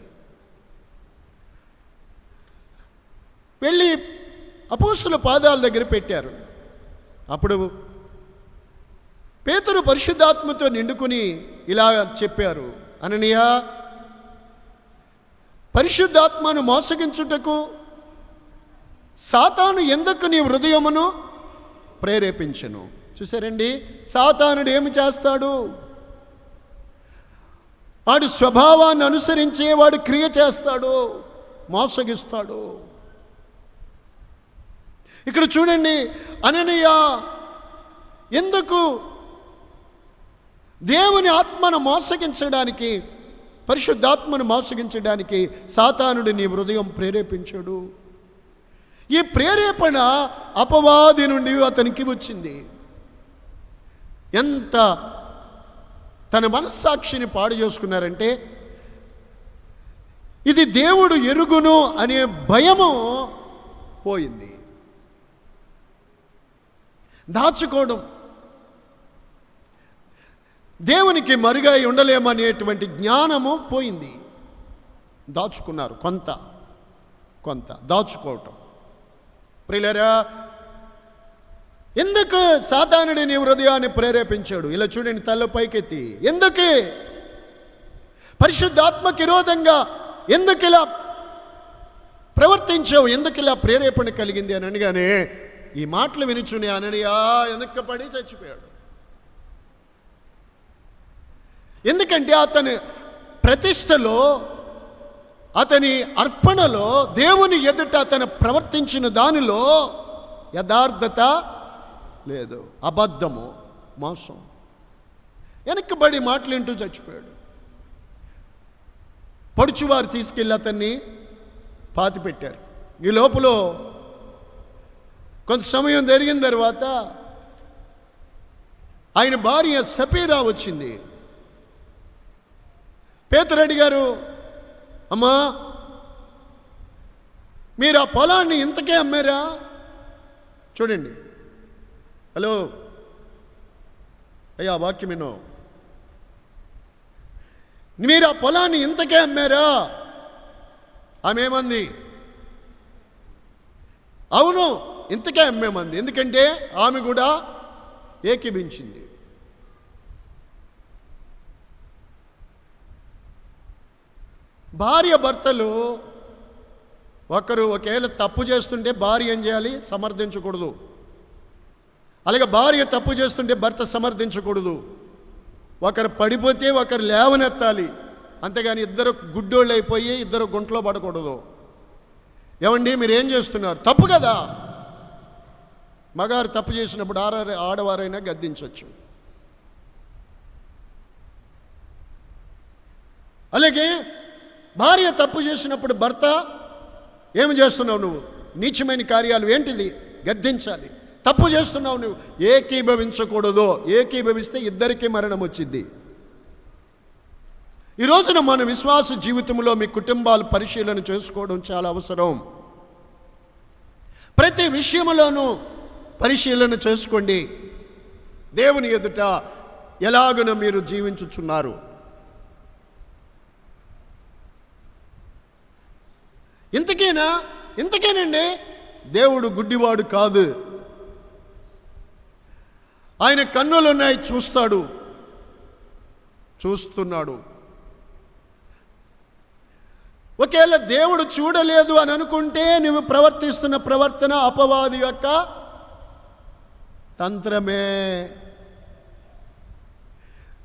వెళ్ళి అపోస్తుల పాదాల దగ్గర పెట్టారు. అప్పుడు పేతురు పరిశుద్ధాత్మతో నిండుకుని ఇలా చెప్పారు, అననీయ, పరిశుద్ధాత్మను మోసగించుటకు సాతాను ఎందుకు నీ హృదయమును ప్రేరేపించెను? చూసారండి, సాతానుడు ఏమి చేస్తాడు? వాడు స్వభావాన్ని అనుసరించే వాడు క్రియ చేస్తాడు, మోసగిస్తాడు. ఇక్కడ చూడండి, అననీయ ఎందుకు దేవుని ఆత్మను మోసగించడానికి, పరిశుద్ధాత్మను మోసగించడానికి సాతానుడు నీ హృదయం ప్రేరేపించాడు. ఈ ప్రేరేపణ అపవాది నుండి అతనికి వచ్చింది. ఎంత తన మనస్సాక్షిని పాడు చేసుకున్నారంటే, ఇది దేవుడు ఎరుగును అనే భయము పోయింది. దాచుకోవడం, దేవునికి మరుగై ఉండలేమనేటువంటి జ్ఞానము పోయింది. దాచుకున్నారు, కొంత దాచుకోవటం. ప్రియులారా, ఎందుకు సాతానుడు నీ హృదయాన్ని ప్రేరేపించాడు? ఇలా చూడండి, తల పైకెత్తి. ఎందుకు పరిశుద్ధాత్మకి విరోధంగా ఎందుకు ఇలా ప్రవర్తించావు? ఎందుకు ఇలా ప్రేరేపణ కలిగింది అని అనగానే ఈ మాటలు వినిచుని అననీయ వెనక్కపడి చచ్చిపోయాడు. ఎందుకంటే అతని ప్రతిష్టలో, అతని అర్పణలో, దేవుని ఎదుట అతను ప్రవర్తించిన దానిలో యథార్థత లేదు, అబద్ధము, మోసం. వెనక్కబడి మాటలు వింటూ చచ్చిపోయాడు. పడుచువారు తీసుకెళ్ళి అతన్ని పాతిపెట్టారు. ఈ లోపల కొంత సమయం జరిగిన తర్వాత ఆయన భార్య సపీరా వచ్చింది. పేతురు అడిగారు, అమ్మా, మీరు ఆ పొలాన్ని ఇంతకే అమ్మారా? చూడండి, హలో అయ్యా, వాక్యం విను. మీరు ఆ పొలాన్ని ఇంతకే అమ్మారా? ఆమె ఏమంది? అవును, ఇంతకే అమ్మేమంది. ఎందుకంటే ఆమె కూడా ఏకీభించింది. భార్య భర్తలు ఒకరు ఒకవేళ తప్పు చేస్తుంటే భార్య ఏం చేయాలి? సమర్థించకూడదు. అలాగే భార్య తప్పు చేస్తుంటే భర్త సమర్థించకూడదు. ఒకరు పడిపోతే ఒకరు లేవనెత్తాలి, అంతేగాని ఇద్దరు గుడ్డోళ్ళు అయిపోయి ఇద్దరు గుంటలో పడకూడదు. ఏమండి, మీరేం చేస్తున్నారు? తప్పు కదా. మగారు తప్పు చేసినప్పుడు ఆడవారైనా గద్దించవచ్చు. అలాగే భార్య తప్పు చేసినప్పుడు భర్త, ఏమి చేస్తున్నావు నువ్వు? నీచమైన కార్యాలు ఏంటిది? గద్దించాలి. తప్పు చేస్తున్నావు నువ్వు, ఏకీభవించకూడదు. ఏకీభవిస్తే ఇద్దరికీ మరణం వచ్చింది. ఈ రోజున మన విశ్వాస జీవితంలో మీ కుటుంబాలు పరిశీలన చేసుకోవడం చాలా అవసరం. ప్రతి విషయంలోనూ పరిశీలన చేసుకోండి. దేవుని ఎదుట ఎలాగున మీరు జీవించుచున్నారు? ఇంతకేనండి. దేవుడు గుడ్డివాడు కాదు. ఆయన కన్నులున్నాయి, చూస్తున్నాడు. ఒకవేళ దేవుడు చూడలేదు అని అనుకుంటే నువ్వు ప్రవర్తిస్తున్న ప్రవర్తన అపవాది యొక్క తంత్రమే.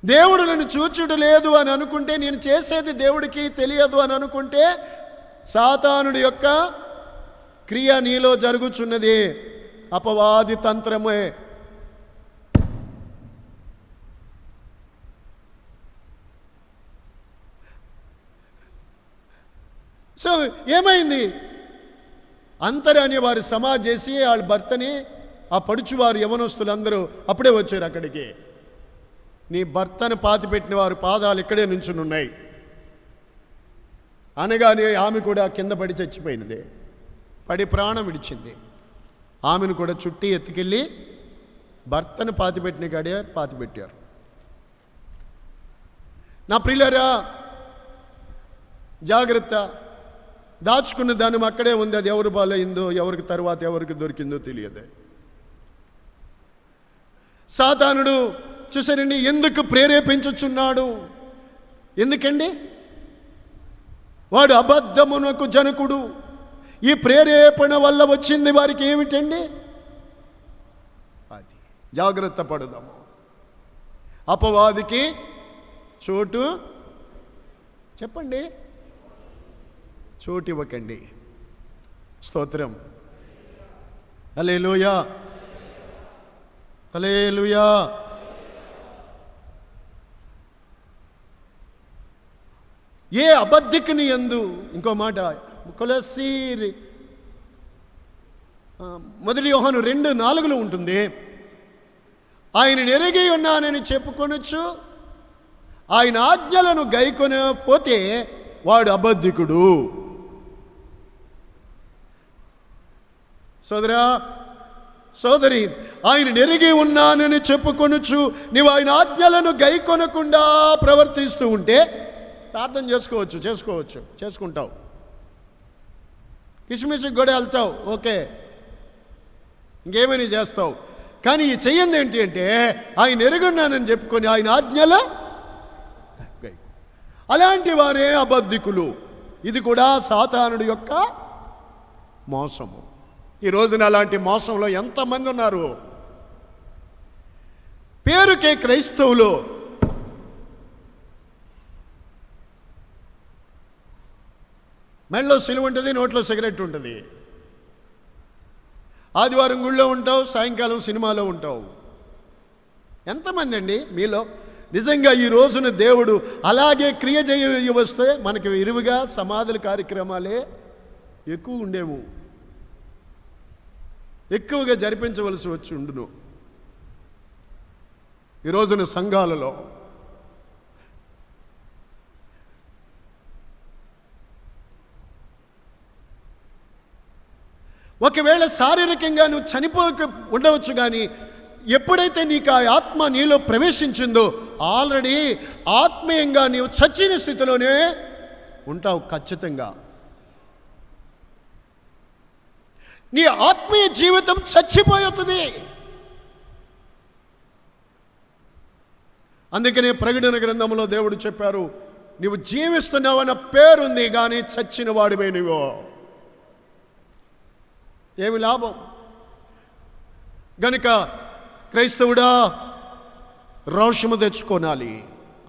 దేవుడు నన్ను చూచుడు లేదు అని అనుకుంటే, నేను చేసేది దేవుడికి తెలియదు అని అనుకుంటే, సాతానుడి యొక్క క్రియ నీలో జరుగుచున్నది, అపవాది తంత్రమే. సో ఏమైంది? అంతరే అనే వారు సమాజ్ చేసి వాళ్ళ భర్తని, ఆ పడుచువారు యవనస్తులందరూ అప్పుడే వచ్చారు అక్కడికి. నీ భర్తను పాతిపెట్టిన వారి పాదాలు ఇక్కడే నుంచుని ఉన్నాయి అనగానే ఆమె కూడా కింద పడి చచ్చిపోయినది. పడి ప్రాణం విడిచింది. ఆమెను కూడా చుట్టి ఎత్తుకెళ్ళి భర్తను పాతిపెట్టిన కాడే పాతిపెట్టారు. నా ప్రియులారా, జాగ్రత్త. దాచుకున్న దానం అక్కడే ఉంది. అది ఎవరు బాలైందో, ఎవరికి తర్వాత ఎవరికి దొరికిందో తెలియదు. సాతానుడు చూసారండి ఎందుకు ప్రేరేపించుచున్నాడు? ఎందుకండి? వాడు అబద్ధమునకు జనకుడు. ఈ ప్రేరేపణ వల్ల వచ్చింది వారికి ఏమిటండి? అది జాగ్రత్త పడదాము. అపవాదికి చోటు చెప్పండి, చోటు ఇవ్వకండి. స్తోత్రం. హల్లెలూయా, హల్లెలూయా. ఏ అబద్ధికుని యందు, ఇంకో మాట కొలసీరి 1 యోహాను 2:4 ఉంటుంది. ఆయన ఎరిగి ఉన్నానని చెప్పుకొనొచ్చు, ఆయన ఆజ్ఞలను గైకొనకపోతే వాడు అబద్ధికుడు. సోదరా సోదరి, ఆయన ఎరిగి ఉన్నానని చెప్పుకొనొచ్చు, నీవు ఆయన ఆజ్ఞలను గైకొనకుండా ప్రవర్తిస్తూ ఉంటే ప్రార్థన చేసుకుంటావు. కిస్మిస్కి కూడా వెళ్తావు, ఓకే, ఇంకేమని చేస్తావు. కానీ ఈ చెయ్యంది ఏంటి అంటే, ఆయన ఎరుగున్నానని చెప్పుకొని ఆయన ఆజ్ఞల అలాంటి వారే అబద్ధికులు. ఇది కూడా సాతానుడి యొక్క మోసము. ఈ రోజున అలాంటి మోసంలో ఎంతమంది ఉన్నారు? పేరుకే క్రైస్తవులు, మెడలో సిలువ ఉంటుంది, నోట్లో సిగరెట్ ఉంటుంది. ఆదివారం గుళ్ళో ఉంటావు, సాయంకాలం సినిమాలో ఉంటావు. ఎంతమంది అండి మీలో నిజంగా ఈ రోజున దేవుడు అలాగే క్రియ చేయ వస్తే మనకి ఇరువుగా సమాధుల కార్యక్రమాలే ఎక్కువ ఉండేవు, ఎక్కువగా జరిపించవలసి వచ్చి ఉండును. ఈ రోజున సంఘాలలో ఒకవేళ శారీరకంగా నువ్వు చనిపోక ఉండవచ్చు, కానీ ఎప్పుడైతే నీకు ఆ ఆత్మ నీలో ప్రవేశించిందో ఆల్రెడీ ఆత్మీయంగా నీవు చచ్చిన స్థితిలోనే ఉంటావు ఖచ్చితంగా. నీ ఆత్మీయ జీవితం చచ్చిపోతుంది. అందుకనే ప్రకటన గ్రంథంలో దేవుడు చెప్పారు, నీవు జీవిస్తున్నావన్న పేరుంది కానీ చచ్చిన వాడివే నువ్వు. ఏమి లాభం? గనుక క్రైస్తవుడా, రోషము తెచ్చుకోనాలి.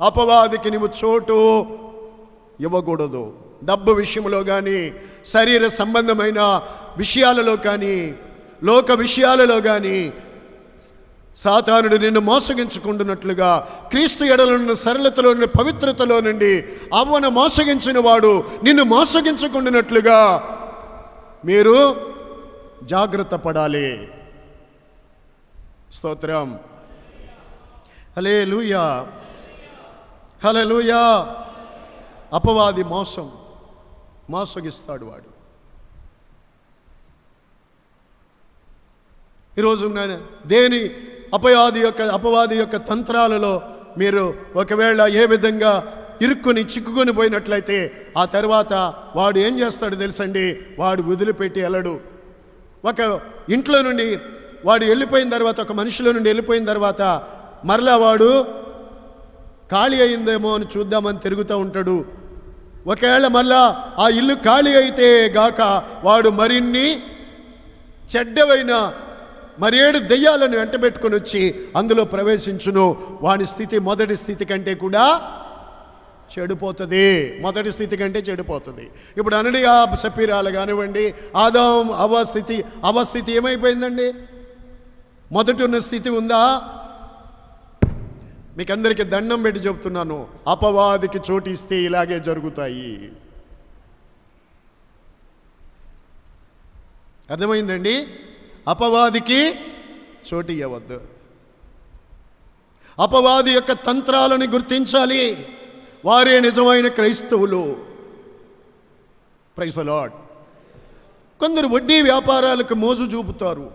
అపవాదికి నువ్వు చోటు ఇవ్వకూడదు. డబ్బు విషయంలో కానీ, శరీర సంబంధమైన విషయాలలో కానీ, లోక విషయాలలో కానీ సాతానుడు నిన్ను మోసగించుకుంటున్నట్లుగా క్రీస్తు ఎడలున్న సరళతలో నుండి, పవిత్రతలో నుండి అవ్వను మోసగించిన వాడు నిన్ను మోసగించుకుంటున్నట్లుగా మీరు జాగ్రత్త పడాలి. స్తోత్రం. హల్లెలూయా, హల్లెలూయా. అపవాది మోసగిస్తాడు వాడు. ఈరోజు దేని అపవాది యొక్క తంత్రాలలో మీరు ఒకవేళ ఏ విధంగా ఇరుక్కుని చిక్కుకొని పోయినట్లయితే ఆ తర్వాత వాడు ఏం చేస్తాడు తెలుసండి? వాడు వదిలిపెట్టి వెళ్ళడు. ఒక ఇంట్లో నుండి వాడు వెళ్ళిపోయిన తర్వాత, ఒక మనిషిలో నుండి వెళ్ళిపోయిన తర్వాత మరలా వాడు ఖాళీ అయిందేమో అని చూద్దామని తిరుగుతూ ఉంటాడు. ఒకవేళ మళ్ళా ఆ ఇల్లు ఖాళీ అయితే గాక వాడు మరిన్ని చెడ్డవైన మరేడు దెయ్యాలను వెంటబెట్టుకుని వచ్చి అందులో ప్రవేశించును. వాని స్థితి మొదటి స్థితి కంటే కూడా చెడిపోతుంది. మొదటి స్థితి కంటే చెడిపోతుంది. ఇప్పుడు అనడియా సపీరాలు కానివ్వండి, ఆదాం అవస్థితి ఏమైపోయిందండి? మొదటి ఉన్న స్థితి ఉందా? మీకు అందరికీ దండం పెట్టి చెప్తున్నాను, అపవాదికి చోటు ఇస్తే ఇలాగే జరుగుతాయి. అర్థమైందండి? అపవాదికి చోటు ఇవ్వవద్దు. అపవాది యొక్క తంత్రాలను గుర్తించాలి. వారే నిజమైన క్రైస్తవులు. Praise the Lord. కొందరు వడ్డీ వ్యాపారాలకు మోజు చూపుతారు.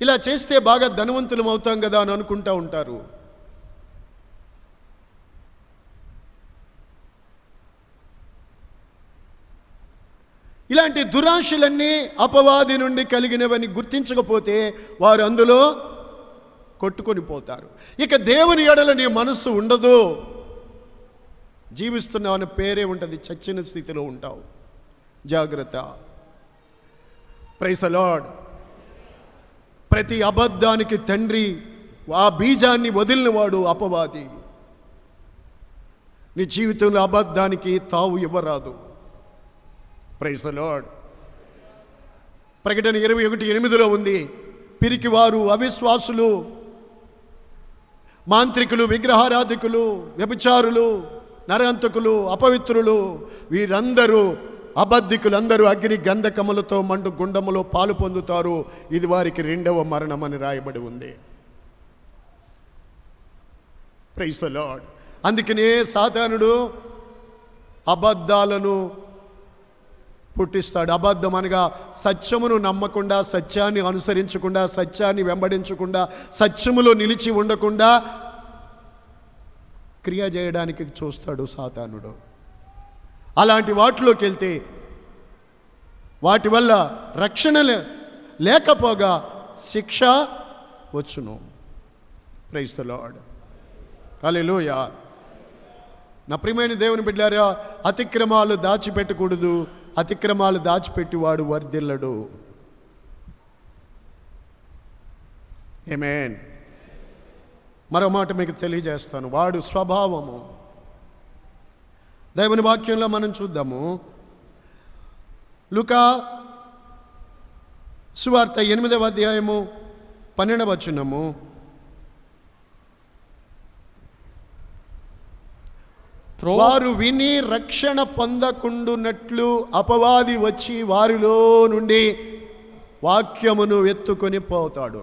ఇలా చేస్తే బాగా ధనవంతులం అవుతాం కదా అని అనుకుంటూ ఉంటారు. ఇలాంటి దురాశలన్నీ అపవాది నుండి కలిగినవని గుర్తించకపోతే వారు అందులో కొట్టుకొని పోతారు. ఇక దేవుని ఎడల నీ మనస్సు ఉండదు. జీవిస్తున్నావు అనే పేరే ఉంటుంది, చచ్చిన స్థితిలో ఉంటావు. జాగ్రత్త. Praise the Lord. ప్రతి అబద్ధానికి తండ్రి, ఆ బీజాన్ని వదిలినవాడు అపవాది. నీ జీవితంలో అబద్ధానికి తావు ఇవ్వరాదు. Praise the lord. ప్రకటన 21:8 ఉంది, పిరికివారు, అవిశ్వాసులు, మాంత్రికులు, విగ్రహారాధికులు, వ్యభిచారులు, నరహంతకులు, అపవిత్రులు, వీరందరూ, అబద్ధికులందరూ అగ్ని గంధకములతో మండు గుండములో పాలు పొందుతారు. ఇది వారికి 2వ మరణం అని రాయబడి ఉంది. Praise the Lord. అందుకనే సాతానుడు అబద్ధాలను పుట్టిస్తాడు. అబద్ధం అనగా సత్యమును నమ్మకుండా, సత్యాన్ని అనుసరించకుండా, సత్యాన్ని వెంబడించకుండా, సత్యములో నిలిచి ఉండకుండా క్రియ చేయడానికి చూస్తాడు సాతానుడు. అలాంటి వాటిలోకి వెళ్తే వాటి వల్ల రక్షణ లేకపోగా శిక్ష వచ్చును. Praise the lord. హల్లెలూయా. నా ప్రియమైన దేవుని బిడ్డలారా, అతిక్రమాలు దాచిపెట్టకూడదు. అతిక్రమాలు దాచిపెట్టివాడు వర్ధిల్లడు. ఆమేన్. మరో మాట మీకు తెలియజేస్తాను, వాడు స్వభావము. దేవుని వాక్యంలో మనం చూద్దాము. లూకా సువార్త 8వ అధ్యాయము 12వ వచనము. వారు విని రక్షణ పొందకుండునట్లు అపవాది వచ్చి వారిలో నుండి వాక్యమును ఎత్తుకొని పోతాడు.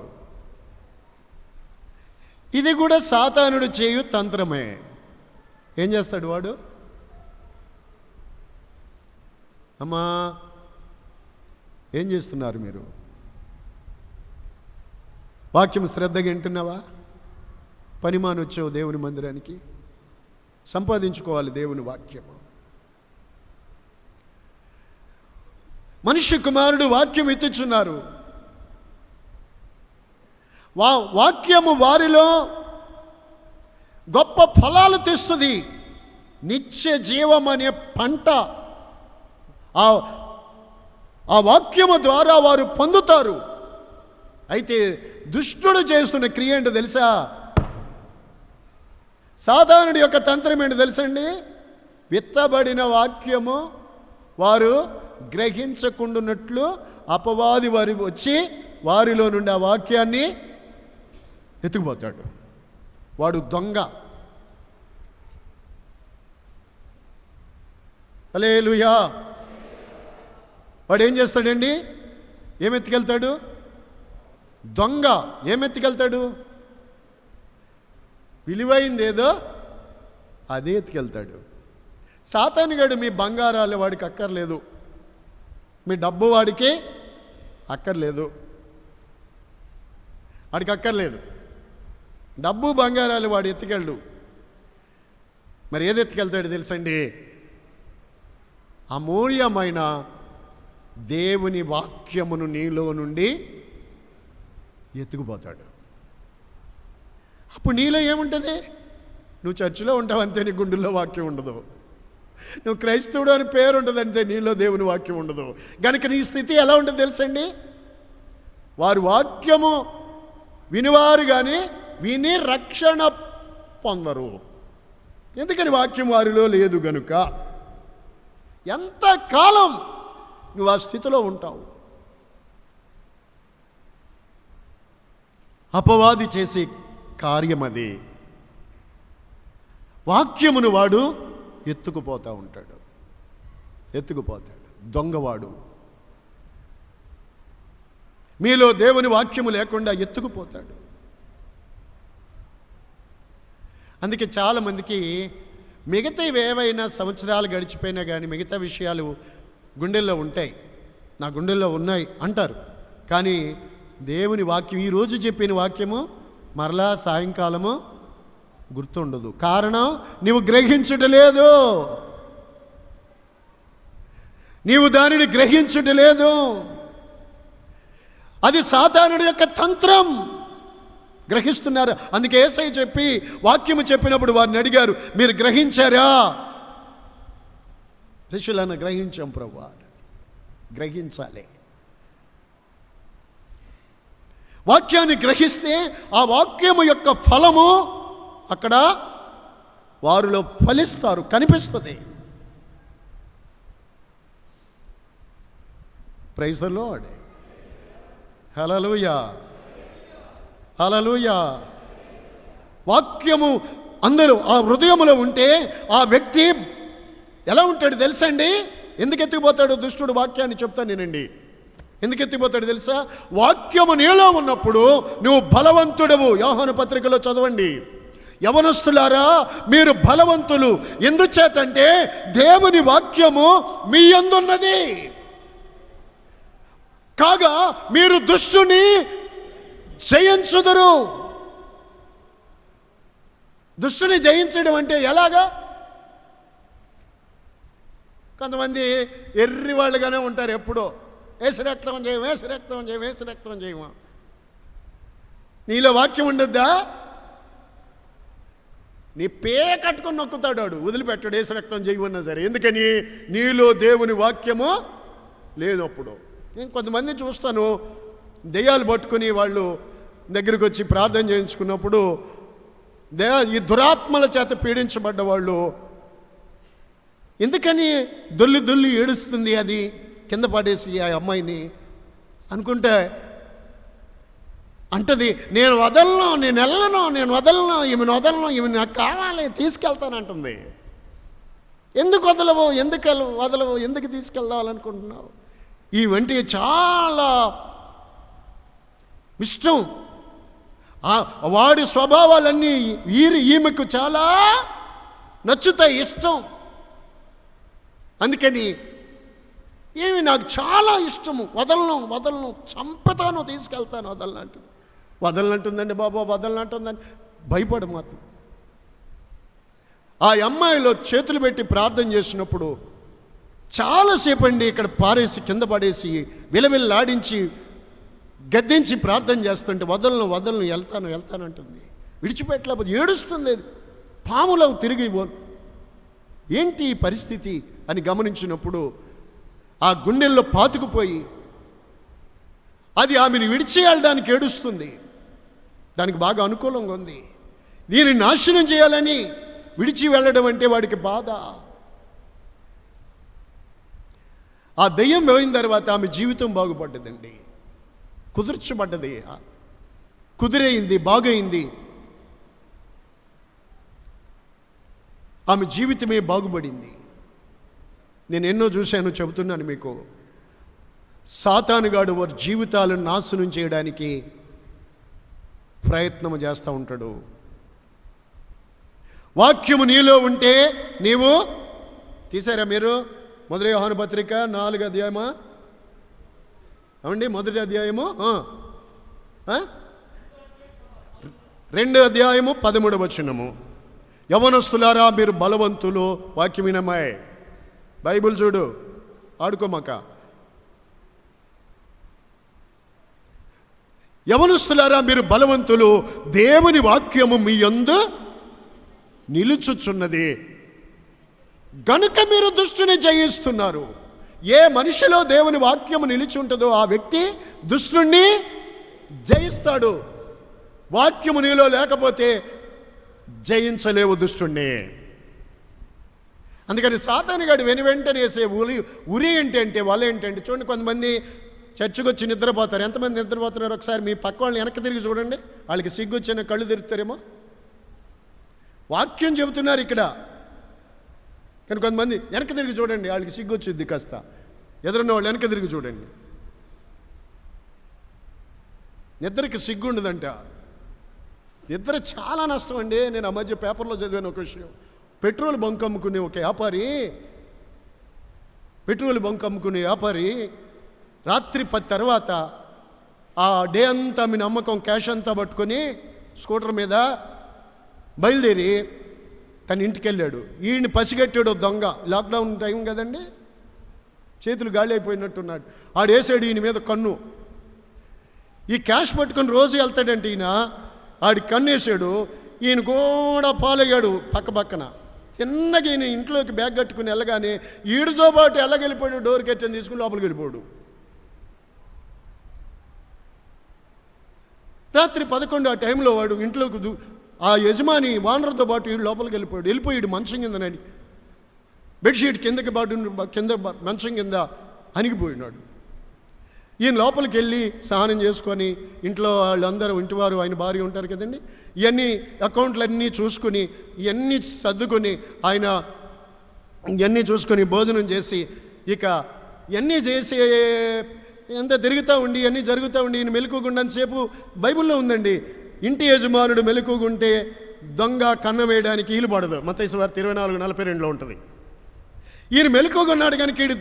ఇది కూడా సాతానుడు చేయు తంత్రమే. ఏం చేస్తాడు వాడు? అమ్మా, ఏం చేస్తున్నారు మీరు? వాక్యం శ్రద్ధగా వింటున్నావా? పనిమాని వచ్చావు దేవుని మందిరానికి, సంపాదించుకోవాలి దేవుని వాక్యము. మనుష్య కుమారుడు వాక్యం ఎత్తుచున్నారు. వాక్యము వారిలో గొప్ప ఫలాలు తెస్తుంది. నిత్య జీవం అనే పంట ఆ వాక్యము ద్వారా వారు పొందుతారు. అయితే దుష్టుడు చేస్తున్న క్రియ ఏంటో తెలుసా? సాతానుడి యొక్క తంత్రం ఏంటో తెలుసండి? విత్తబడిన వాక్యము వారు గ్రహించకుండానట్లు అపవాది వారి వచ్చి వారిలో నుండి ఆ వాక్యాన్ని ఎత్తుకుపోతాడు. వాడు దొంగ. హల్లెలూయా. వాడు ఏం చేస్తాడండి? ఏమెత్తుకెళ్తాడు? దొంగ. ఏమెత్తుకెళ్తాడు? విలువైంది ఏదో అదే ఎత్తుకెళ్తాడు. సాతానుగాడు మీ బంగారాలు వాడికి అక్కర్లేదు, మీ డబ్బు వాడికి అక్కర్లేదు. వాడికి అక్కర్లేదు. డబ్బు బంగారాలు వాడు ఎత్తుకెళ్ళు. మరి ఏది ఎత్తుకెళ్తాడు తెలుసండి? అమూల్యమైన దేవుని వాక్యమును నీలో నుండి ఎత్తుకుపోతాడు. అప్పుడు నీలో ఏముంటుంది? నువ్వు చర్చిలో ఉంటావు అంతే, నీ గుండెల్లో వాక్యం ఉండదు. నువ్వు క్రైస్తవుడు అని పేరు ఉంటుంది అంతే, నీలో దేవుని వాక్యం ఉండదు. కనుక నీ స్థితి ఎలా ఉంటుంది తెలుసండి? వారు వాక్యము వినివారు కానీ విని రక్షణ పొందరు. ఎందుకని? వాక్యం వారిలో లేదు గనుక. ఎంతకాలం నువ్వు ఆ స్థితిలో ఉంటావు? అపవాది చేసే కార్యం అది. వాక్యమును వాడు ఎత్తుకుపోతూ ఉంటాడు, ఎత్తుకుపోతాడు. దొంగవాడు మీలో దేవుని వాక్యము లేకుండా ఎత్తుకుపోతాడు. అందుకే చాలామందికి మిగతావి ఏవైనా సంవత్సరాలు గడిచిపోయినా కానీ మిగతా విషయాలు గుండెల్లో ఉంటాయి. నా గుండెల్లో ఉన్నాయి అంటారు, కానీ దేవుని వాక్యం, ఈరోజు చెప్పిన వాక్యము మరలా సాయంకాలము గుర్తుండదు. కారణం, నీవు గ్రహించుటలేదు, నీవు దానిని గ్రహించుటలేదు. అది సాతానుడి యొక్క తంత్రం. గ్రహిస్తున్నారు. అందుకే యేసయ్య చెప్పి వాక్యము చెప్పినప్పుడు వారిని అడిగారు, మీరు గ్రహించారా? శిష్యులను గ్రహించాం ప్రభువా. గ్రహించాలి. వాక్యాన్ని గ్రహిస్తే ఆ వాక్యము యొక్క ఫలము అక్కడ వారిలో ఫలిస్తారు, కనిపిస్తుంది. Praise the lord. Hallelujah, hallelujah. వాక్యము అందరూ ఆ హృదయములో ఉంటే ఆ వ్యక్తి ఎలా ఉంటాడు తెలుసండి? ఎందుకు ఎత్తుకుపోతాడు దుష్టుడు? వాక్యాన్ని చెప్తాను నేనండి. ఎందుకు ఎత్తిపోతాడు తెలుసా? వాక్యము నీలో ఉన్నప్పుడు నువ్వు బలవంతుడవు. యోహాను పత్రికలో చదవండి. యవనస్తులారా, మీరు బలవంతులు. ఎందుచేతంటే దేవుని వాక్యము మీ యందున్నది. కాగా మీరు దుష్టుని జయించుదురు. దుష్టుని జయించడం అంటే ఎలాగా? కొంతమంది ఎర్రి వాళ్ళుగానే ఉంటారు. ఎప్పుడో వేసి రక్తం చేయం, వేసి రక్తం చేయం, వేసి రక్తం చేయమా. నీలో వాక్యం ఉండొద్దా? నీ పే కట్టుకొని నొక్కుతాడు వాడు, వదిలిపెట్టాడు వేసి రక్తం చేయమన్నా సరే. ఎందుకని? నీలో దేవుని వాక్యము లేనప్పుడు. నేను కొంతమంది చూస్తాను, దెయ్యాలు పట్టుకుని వాళ్ళు దగ్గరికి వచ్చి ప్రార్థన చేయించుకున్నప్పుడు ఈ దురాత్మల చేత పీడించబడ్డ వాళ్ళు ఎందుకని దొల్లి దొల్లి ఏడుస్తుంది, అది కింద పడేసి ఆ అమ్మాయిని అనుకుంటే అంటది, నేను వదలను, నేను వెళ్ళను, నేను వదలను, ఈమెను వదలను, ఈమె నాకు కావాలి, తీసుకెళ్తానంటుంది. ఎందుకు వదలవు? ఎందుకు వదలవు? ఎందుకు తీసుకెళ్దావాలనుకుంటున్నావు? ఈ వంటి చాలా ఇష్టం. వాడి స్వభావాలన్నీ ఈమెకు చాలా నచ్చుతాయి, ఇష్టం. అందుకని ఏమి నాకు చాలా ఇష్టము, వదలను, వదలను, చంపుతాను, తీసుకెళ్తాను, వదలనంటుంది. వదలనంటుందండి బాబా, వదలనంటుందని భయపడు మాత్రం. ఆ అమ్మాయిలో చేతులు పెట్టి ప్రార్థన చేసినప్పుడు చాలాసేపు అండి ఇక్కడ పారేసి కింద పడేసి విలవిల్లాడించి గద్దించి ప్రార్థన చేస్తుంటే వదలను, వదలను, వెళ్తాను, వెళ్తాను అంటుంది. విడిచిపెట్టలేకపోతే ఏడుస్తుంది. పాములో తిరిగి ఏంటి ఈ పరిస్థితి అని గమనించినప్పుడు ఆ గుండెల్లో పాతుకుపోయి అది ఆమెను విడిచేయడానికి ఏడుస్తుంది. దానికి బాగా అనుకూలంగా ఉంది. దీన్ని నాశనం చేయాలని విడిచి వెళ్ళడం అంటే వాడికి బాధ. ఆ దెయ్యం పోయిన తర్వాత ఆమె జీవితం బాగుపడ్డదండి, కుదుర్చబడ్డది, కుదిరైంది, బాగైంది. ఆమె జీవితమే బాగుపడింది. నేను ఎన్నో చూశాను, చెబుతున్నాను మీకు. సాతానుగాడు వారి జీవితాలను నాశనం చేయడానికి ప్రయత్నం చేస్తూ ఉంటాడు. వాక్యము నీలో ఉంటే నీవు తీసారా మీరు? మొదటి యోహాను పత్రిక 4వ అధ్యాయమా అవండి, మొదటి అధ్యాయము 2వ అధ్యాయము 13వ వచనము. యవనస్తులారా మీరు బలవంతులు. వాక్యం వినమాయ్, బైబిల్ చూడు, ఆడుకోమాక. యవనస్తులారా మీరు బలవంతులు, దేవుని వాక్యము మీ యందు నిలుచుచున్నది గనుక మీరు దుష్టుని జయిస్తున్నారు. ఏ మనిషిలో దేవుని వాక్యము నిలిచి ఉంటుందో ఆ వ్యక్తి దుష్టుణ్ణి జయిస్తాడు. వాక్యము నీలో లేకపోతే జయించలేవు దుష్టుణ్ణి. అందుకని సాతానుగాడు వెంటనే వేసే ఉరి ఏంటంటే వల ఏంటంటే, చూడండి, కొంతమంది చర్చికి వచ్చి నిద్రపోతారు. ఎంతమంది నిద్రపోతున్నారు? ఒకసారి మీ పక్క వాళ్ళని వెనక్కి తిరిగి చూడండి. వాళ్ళకి సిగ్గు వచ్చిన కళ్ళు తిరుగుతారేమో. వాక్యం చెబుతున్నారు ఇక్కడ, కానీ కొంతమంది వెనక్కి తిరిగి చూడండి, వాళ్ళకి సిగ్గు వచ్చింది. కాస్త ఎదురున్న వాళ్ళు వెనక్కి తిరిగి చూడండి. నిద్రకి సిగ్గు ఉండదంట. నిద్ర చాలా నష్టం అండి. నేను ఆ మధ్య పేపర్లో చదివాను ఒక విషయం. పెట్రోల్ బంక్ అమ్ముకునే ఒక వ్యాపారి, రాత్రి 10 తర్వాత ఆ డే అంతా మీ నమ్మకం క్యాష్ అంతా పట్టుకొని స్కూటర్ మీద బయలుదేరి తన ఇంటికి వెళ్ళాడు. ఈయన్ని పసిగట్టాడు దొంగ. లాక్డౌన్ టైం కదండి, చేతులు గాలి అయిపోయినట్టున్నాడు. ఆడేసాడు ఈయన మీద కన్ను. ఈ క్యాష్ పట్టుకొని రోజు వెళ్తాడంటే ఈయన, ఆడి కన్ను వేసాడు. ఈయన కూడా పాలయ్యాడు పక్కన. చిన్నగా ఈయన ఇంట్లోకి బ్యాగ్ కట్టుకుని వెళ్ళగానే ఈడితో పాటు ఎల్లగెళ్ళిపోయాడు. డోర్ కట్టని తీసుకుని లోపలికి వెళ్ళిపోయాడు. రాత్రి 11 ఆ టైంలో వాడు ఇంట్లోకి ఆ యజమాని వానర్తో పాటు వీడు లోపలికి వెళ్ళిపోయాడు మంచం కిందనని. బెడ్షీట్ కింద మంచం కింద అణిగిపోయినాడు. ఈయన లోపలికి వెళ్ళి స్నానం చేసుకొని ఇంట్లో వాళ్ళందరూ, ఇంటివారు, ఆయన భార్య ఉంటారు కదండి, ఇవన్నీ అకౌంట్లన్నీ చూసుకుని ఇవన్నీ సర్దుకొని ఆయన ఇవన్నీ చూసుకొని భోజనం చేసి ఇక ఇవన్నీ చేసి ఎంత తిరుగుతూ ఉండి ఇవన్నీ జరుగుతూ ఉండి ఈయన మెలకుగుండంతసేపు బైబిల్లో ఉందండి, ఇంటి యజమానుడు మెలకుగుంటే దొంగ కన్న వేయడానికి వీలు పడదు. మత్తయి సువార్త 24:42 ఉంటుంది. ఈయన మెలకుగున్నాడు కనుక ఈడు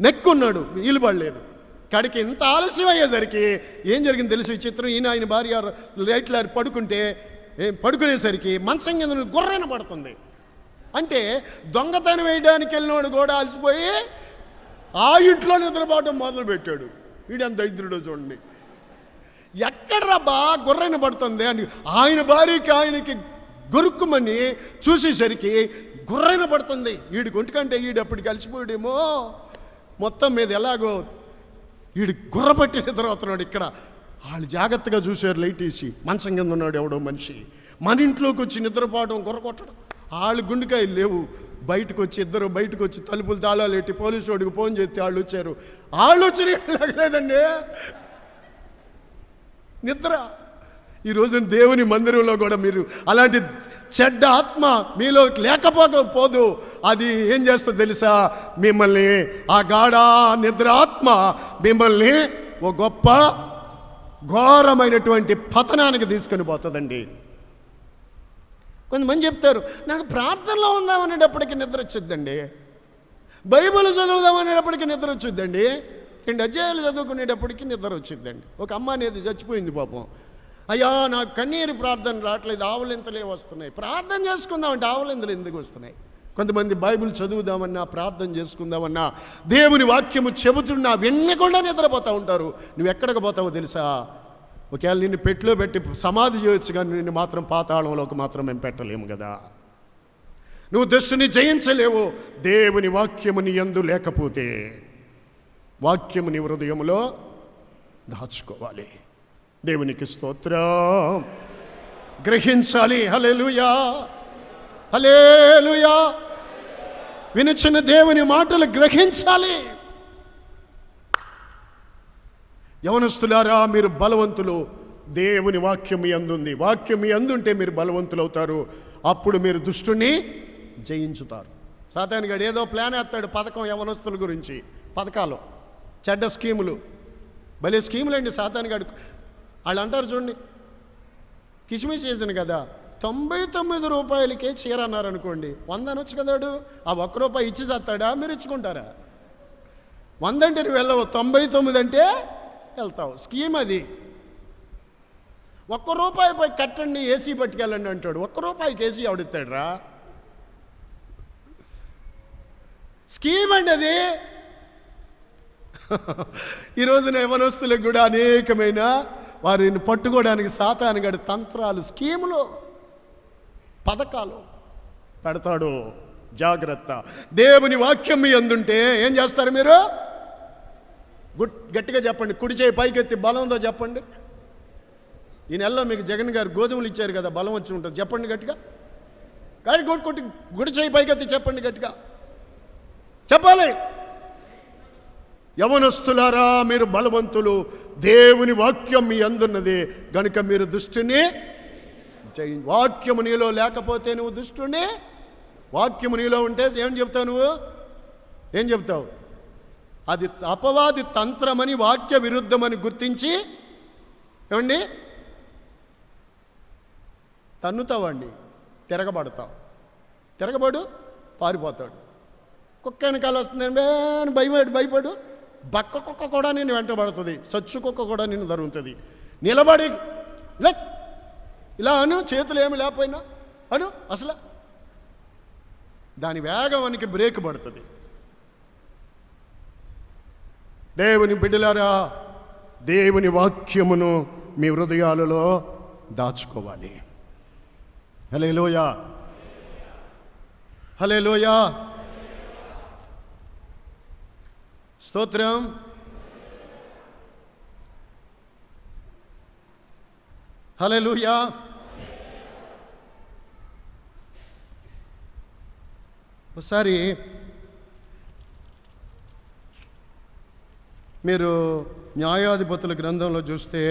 నెక్కున్నాడు, వీలు పడలేదు. కాడికి ఇంత ఆలస్యం అయ్యేసరికి ఏం జరిగింది తెలిసి విచిత్రం. ఈయన ఆయన భార్య లైట్లు పడుకునేసరికి మంచం కింద గుర్రైన పడుతుంది. అంటే దొంగతనం వేయడానికి వెళ్ళినవాడు కూడా అలసిపోయి ఆ ఇంట్లో నిద్రపోవడం మొదలుపెట్టాడు. వీడంత దరిద్రుడో చూడండి. ఎక్కడ్రా బా గుర్రైన పడుతుంది అని ఆయన భార్యకి ఆయనకి గొరుక్కుమని చూసేసరికి గుర్రైన పడుతుంది. వీడికి ఒంటికంటే వీడు అప్పటికి అలసిపోయాడేమో. మొత్తం మీద ఎలాగో వీడు గుర్రపట్టి నిద్రపోతున్నాడు. ఇక్కడ వాళ్ళు జాగ్రత్తగా చూశారు, లైట్ వేసి. మంచం కింద ఉన్నాడు ఎవడో మనిషి. మన ఇంట్లోకి వచ్చి నిద్రపోవడం, గుర్ర కొట్టడం. వాళ్ళు గుండెకాయలు లేవు. ఇద్దరు బయటకు వచ్చి తలుపులు తాళాలు ఎట్టి పోలీసు వాడికి ఫోన్ చేస్తే వాళ్ళు వచ్చారు. వాళ్ళు వచ్చి లేదండి నిద్ర. ఈరోజు దేవుని మందిరంలో కూడా మీరు అలాంటి చెడ్డ ఆత్మ మీలో లేకపోకపోదు. అది ఏం చేస్తుంది తెలుసా? మిమ్మల్ని ఆ గాఢ నిద్ర ఆత్మ మిమ్మల్ని ఓ గొప్ప ఘోరమైనటువంటి పతనానికి తీసుకొని పోతుందండి. కొంతమంది చెప్తారు, నాకు ప్రార్థనలో ఉందామనేటప్పటికి నిద్ర వచ్చిద్దండి, బైబిల్ చదువుదామనేటప్పటికి నిద్ర వచ్చిద్దండి, 2 అధ్యాయాలు చదువుకునేటప్పటికి నిద్ర వచ్చిద్దండి. ఒక అమ్మ అనేది చచ్చిపోయింది పాపం. అయ్యా నాకు కన్నీరు ప్రార్థన రావట్లేదు, ఆవలింతలే వస్తున్నాయి. ప్రార్థన చేసుకుందామంటే ఆవలింతలు ఎందుకు వస్తున్నాయి? కొంతమంది బైబిల్ చదువుదామన్నా, ప్రార్థన చేసుకుందామన్నా, దేవుని వాక్యము చెబుతున్నా వినకుండా నిద్రపోతూ ఉంటారు. నువ్వు ఎక్కడికి పోతావో తెలుసా? ఒకవేళ నిన్ను పెట్టిలో పెట్టి సమాధి చేయొచ్చు, కానీ నిన్ను మాత్రం పాతాళంలోకి మాత్రం మేము పెట్టలేము కదా. నువ్వు దుష్టుని జయించలేవు దేవుని వాక్యము నీ యందు లేకపోతే. వాక్యము నీ హృదయంలో దాచుకోవాలి. దేవునికి స్తోత్రం. గ్రహించాలి. హల్లెలూయా, హల్లెలూయా. వినుచున్న దేవుని మాటలు గ్రహించాలి. యవనస్తులారా మీరు బలవంతులు, దేవుని వాక్యం మీ అందుంది. వాక్యం మీ అందుంటే మీరు బలవంతులు అవుతారు. అప్పుడు మీరు దుష్టుని జయించుతారు. సాతాను గారు ఏదో ప్లాన్ వేస్తాడు, పథకం యవనస్తుల గురించి, పథకాలు, చెడ్డ స్కీములు, భలే స్కీములు అండి సాతాను గారు. వాళ్ళు అంటారు చూడండి, కిస్మిస్ సీజన్ కదా, 99 రూపాయలకే చీర అన్నారనుకోండి, 100 అనొచ్చు కదాడు. ఆ ₹1 ఇచ్చి చేస్తాడా? మీరు ఇచ్చుకుంటారా? 100 అంటే నువ్వు వెళ్ళవు, 99 అంటే వెళ్తావు. స్కీమ్ అది. ₹1 పోయి కట్టండి, ఏసీ పట్టుకెళ్ళండి అంటాడు. ₹1 ఏసీ ఎవడిస్తాడు రా? స్కీమ్ అండి అది. ఈ రోజున యవనస్తులకు కూడా అనేకమైన వారిని పట్టుకోవడానికి సాతానుగాడి తంత్రాలు, స్కీములు, పథకాలు పెడతాడు. జాగ్రత్త. దేవుని వాక్యం మీ అందుంటే ఏం చేస్తారు మీరు? గట్టిగా చెప్పండి. కుడి చేయి పైకెత్తి బలంతో చెప్పండి. ఈ నెలలో మీకు జగన్ గారు గోధుమలు ఇచ్చారు కదా, బలం వచ్చి ఉంటుంది. చెప్పండి గట్టిగా. కానీ కొట్టి గుడి చేయి పైకెత్తి చెప్పండి గట్టిగా. చెప్పాలి. యవనస్తులారా, మీరు బలవంతులు, దేవుని వాక్యం మీ అందున్నది గనుక మీరు దుష్టుని వాక్యము నీలో లేకపోతే నువ్వు దుష్టుని, వాక్యము నీలో ఉంటే ఏం చెప్తావు? నువ్వు ఏం చెప్తావు? అది అపవాది తంత్రమని, వాక్య విరుద్ధమని గుర్తించి ఏమండి తన్నుతావండి, తిరగబడతావు. తిరగబడు, పారిపోతాడు. కుక్క వెనకాల వస్తుందని భయపడు. బక్క కుక్క కూడా నిన్ను వెంటబడుతుంది, చచ్చు కుక్క కూడా నిన్ను తరుగుతుంది. నిలబడి ఇలా అను, చేతులు ఏమి లేకపోయినా అను. అసలు దాని వేగవానికి బ్రేక్ పడుతుంది. దేవుని బిడ్డలారా, దేవుని వాక్యమును మీ హృదయాలలో దాచుకోవాలి. హల్లెలూయా, హల్లెలూయా, స్తోత్రం. హల్లెలూయా. ఒకసారి మీరు న్యాయాధిపతుల గ్రంథంలో చూస్తే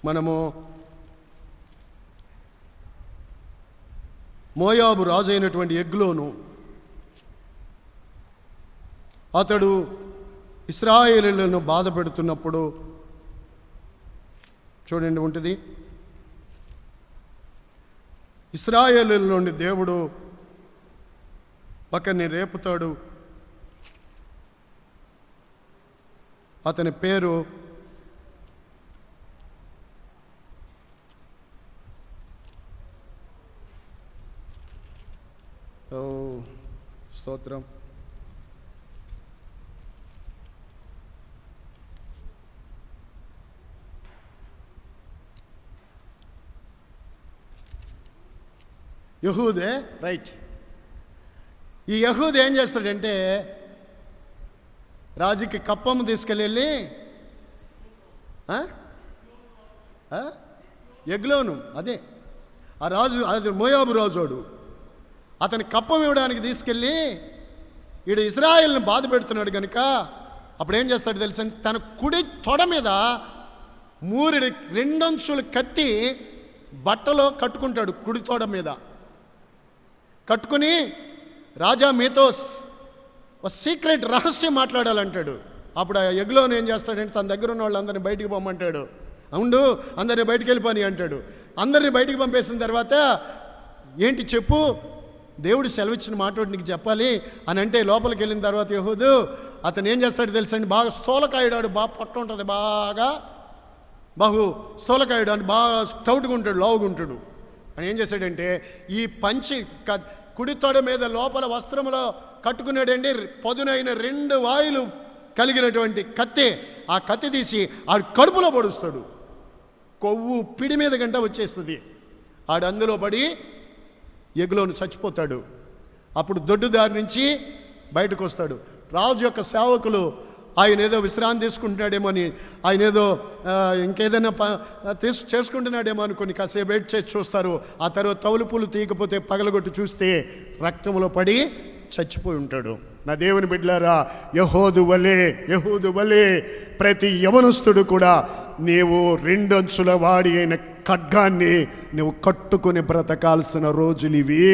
మనము మోయాబు రాజు అయినటువంటి ఎగ్లోను, అతడు ఇశ్రాయేలీయులను బాధ పెడుతున్నప్పుడు చూడండి ఉంటుంది, ఇశ్రాయేలీయుల నుండి దేవుడు ఒకరిని రేపుతాడు. అతని పేరు స్తోత్రం, యెహూదే. రైట్. ఈ యెహూదు ఏం చేస్తాడంటే రాజుకి కప్పము తీసుకెళ్ళి ఎగ్లోను, అదే ఆ రాజు, అది మోయాబు రాజోడు, అతని కప్పం ఇవ్వడానికి తీసుకెళ్ళి ఈడు ఇశ్రాయేలుని బాధ పెడుతున్నాడు కనుక అప్పుడు ఏం చేస్తాడు తెలుసా? తన కుడి తొడ మీద 3 రెండంచులు కత్తి బట్టలో కట్టుకుంటాడు. కుడి తొడ మీద కట్టుకుని, రాజా మీతో ఒక సీక్రెట్ రహస్యం మాట్లాడాలంటాడు. అప్పుడు ఆ ఎగ్లోను ఏం చేస్తాడంటే తన దగ్గర ఉన్న వాళ్ళందరినీ బయటికి పంపమంటాడు. అవును, అందరినీ బయటికి వెళ్ళిపోని అంటాడు. అందరినీ బయటికి పంపేసిన తర్వాత ఏంటి చెప్పు, దేవుడు సెలవిచ్చిన మాట నీకు చెప్పాలి అని అంటే లోపలికి వెళ్ళిన తర్వాత యెహూదు అతను ఏం చేస్తాడు తెలుసండి? బాగా స్థూలకాయుడు, బాగా పొట్ట ఉంటుంది, బాగా స్థూలకాయుడు అని బాగా స్టౌట్గా ఉంటాడు, లావుగా ఉంటాడు. అని ఏం చేశాడంటే ఈ పంచి కుడి తొడ మీద లోపల వస్త్రంలో కట్టుకున్నాడండి పదునైన 2 వాయులు కలిగినటువంటి కత్తి. ఆ కత్తి తీసి ఆడు కడుపులో పొడుస్తాడు. కొవ్వు పిడి మీద గంట వచ్చేస్తుంది. ఆడు అందులో పడి ఎగులోను చచ్చిపోతాడు. అప్పుడు దొడ్డుదారి నుంచి బయటకు వస్తాడు. రాజు యొక్క సేవకులు ఆయన ఏదో విశ్రాంతి తీసుకుంటున్నాడేమో అని, ఆయన ఏదో ఇంకేదైనా చేసుకుంటున్నాడేమో అనుకుని కాసేపు వెయిట్ చేసి చూస్తారు. ఆ తర్వాత తౌలుపులు తీయకపోతే పగలగొట్టి చూస్తే రక్తంలో పడి చచ్చిపోయి ఉంటాడు. నా దేవుని బిడ్డలారా, యెహూదు వలే ప్రతి యవనస్తుడు కూడా నీవు 2 అంచుల వాడి అయిన ఖడ్గాన్ని నువ్వు కట్టుకుని బ్రతకాల్సిన రోజులు ఇవి.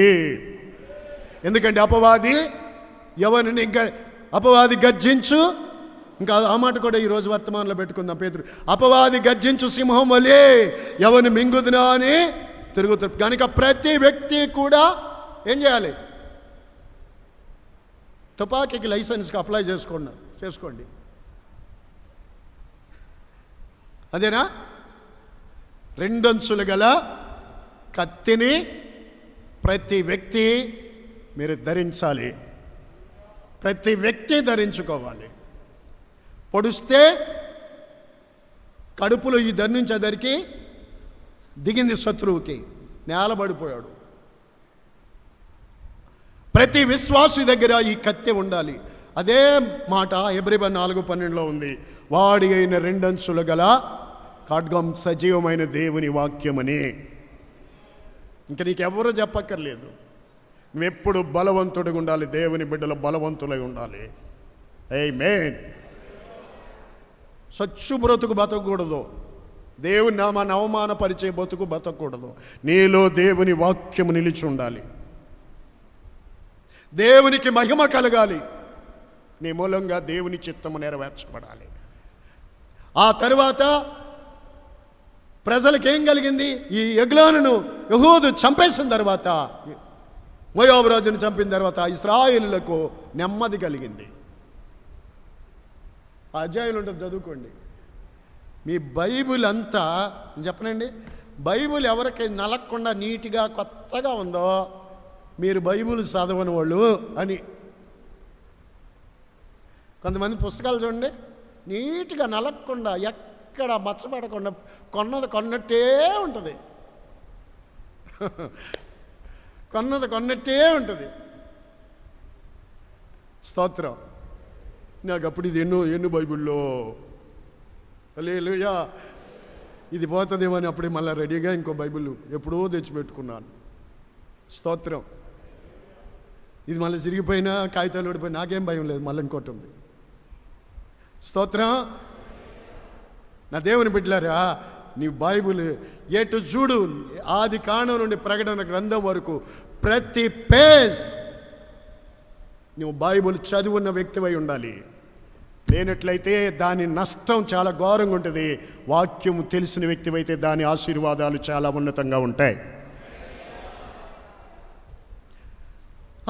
ఎందుకంటే అపవాది గర్జించు, ఇంకా ఆ మాట కూడా ఈరోజు వర్తమానంలో పెట్టుకుందాం. పేతురు, అపవాది గర్జించు సింహం వలే ఎవరిని మింగుదునా అని తిరుగుతారు. కనుక ప్రతి వ్యక్తి కూడా ఏం చేయాలి? తుపాకీకి లైసెన్స్కి అప్లై చేసుకోండి. అదేనా? రెండంచులు గల కత్తిని ప్రతి వ్యక్తి మీరు ధరించాలి. ప్రతి వ్యక్తి ధరించుకోవాలి. పొడిస్తే కడుపులో ఈ ధరి నుంచి ఆ ధరికి దిగింది, శత్రువుకి నేలబడిపోయాడు. ప్రతి విశ్వాసి దగ్గర ఈ కత్తి ఉండాలి. అదే మాట హెబ్రీ 4:12 ఉంది. వాడి అయిన రెండంచులు గల ఖడ్గం సజీవమైన దేవుని వాక్యమని. ఇంక నీకెవరూ చెప్పక్కర్లేదు. నువ్వెప్పుడు బలవంతుడిగా ఉండాలి. దేవుని బిడ్డలు బలవంతులై ఉండాలి. ఆమేన్. సచ్చు బ్రతుకు బతకూడదు. దేవుని నామాన్ని అవమానపరిచే బతుకు బతకూడదు. నీలో దేవుని వాక్యము నిలిచి ఉండాలి. దేవునికి మహిమ కలగాలి. నీ మూలంగా దేవుని చిత్తము నెరవేర్చబడాలి. ఆ తరువాత ప్రజలకేం కలిగింది? ఈ ఎగ్లానును యెహూదు చంపేసిన తర్వాత, మోయాబు రాజును చంపిన తర్వాత ఇశ్రాయేలులకు నెమ్మది కలిగింది. ఆ అధ్యాయులు ఉంటుంది, చదువుకోండి. మీ బైబిల్ అంతా చెప్పనండి, బైబిల్ ఎవరికి నలగకుండా నీట్గా కొత్తగా ఉందో మీరు బైబిల్ చదవని వాళ్ళు అని. కొంతమంది పుస్తకాలు చూడండి, నీట్గా నలగకుండా ఎక్కడ మచ్చబడకుండా కొన్నది కొన్నట్టే ఉంటుంది. కొన్నది కొన్నట్టే ఉంటుంది. స్తోత్రం. నాకు అప్పుడు ఇది ఎన్నో బైబిల్లో హల్లెలూయా ఇది పోతుందేమో అని అప్పుడే మళ్ళీ రెడీగా ఇంకో బైబిల్ ఎప్పుడో తెచ్చిపెట్టుకున్నాను. స్తోత్రం. ఇది మళ్ళీ చిరిగిపోయినా కాగితాలు ఓడిపోయినా నాకేం భయం లేదు, మళ్ళీ ఇంకోటి ఉంది. స్తోత్రం. నా దేవుని బిడ్డలారా, నీ బైబిల్ ఎటు చూడు, ఆది కాండం నుండి ప్రకటన గ్రంథం వరకు ప్రతి పేజ్ నువ్వు బైబిల్ చదువున్న వ్యక్తివై ఉండాలి. లేనట్లయితే దాని నష్టం చాలా ఘోరంగా ఉంటుంది. వాక్యము తెలిసిన వ్యక్తివైతే దాని ఆశీర్వాదాలు చాలా ఉన్నతంగా ఉంటాయి.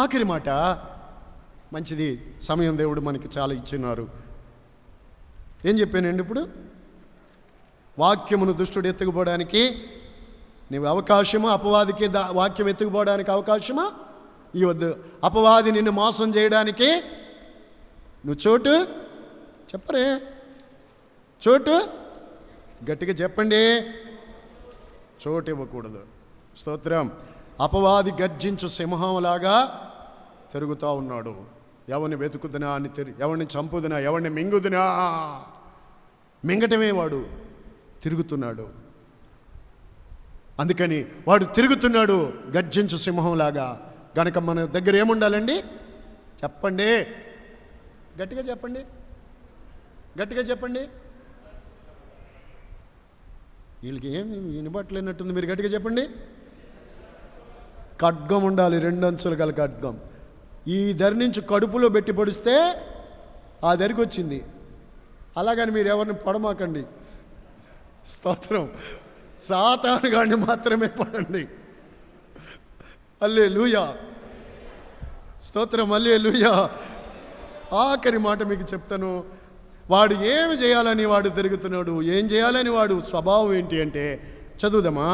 ఆఖరి మాట మంచిది, సమయం దేవుడు మనకి చాలా ఇచ్చినారు. ఏం చెప్పానండి ఇప్పుడు? వాక్యమును దుష్టుడు ఎత్తుకుపోవడానికి నీవు అవకాశమా? అపవాదికి వాక్యం ఎత్తుకుపోవడానికి అవకాశమా ఇవ్వద్దు. అపవాది నిన్ను మోసం చేయడానికి నువ్వు చోటు చెప్పరే, చోటు గట్టిగా చెప్పండి, చోటు ఇవ్వకూడదు. స్తోత్రం. అపవాది గర్జించు సింహంలాగా తిరుగుతూ ఉన్నాడు. ఎవరిని వెతుకుదునా అని ఎవరిని చంపుదునా, ఎవరిని మింగుదునా, మింగటమే వాడు తిరుగుతున్నాడు. అందుకని వాడు తిరుగుతున్నాడు గర్జించు సింహంలాగా. గనక మన దగ్గర ఏముండాలండి? చెప్పండి, గట్టిగా చెప్పండి, గట్టిగా చెప్పండి. వీళ్ళకి ఏమి వినబట్టలేనట్టుంది, మీరు గట్టిగా చెప్పండి. ఖడ్గం ఉండాలి, 2 అంచులు గల ఖడ్గం. ఈ ధరి నుంచి కడుపులో పెట్టి పొడిస్తే ఆ ధరికి వచ్చింది. అలాగని మీరు ఎవరిని పడమాకండి. స్తోత్రం. సాతాను గాడిని మాత్రమే పడండి. హల్లెలూయా. స్తోత్రం. హల్లెలూయా. ఆఖరి మాట మీకు చెప్తాను. వాడు ఏమి చేయాలని వాడు తిరుగుతున్నాడు, ఏం చేయాలని వాడు స్వభావం ఏంటి అంటే, చదువుదామా?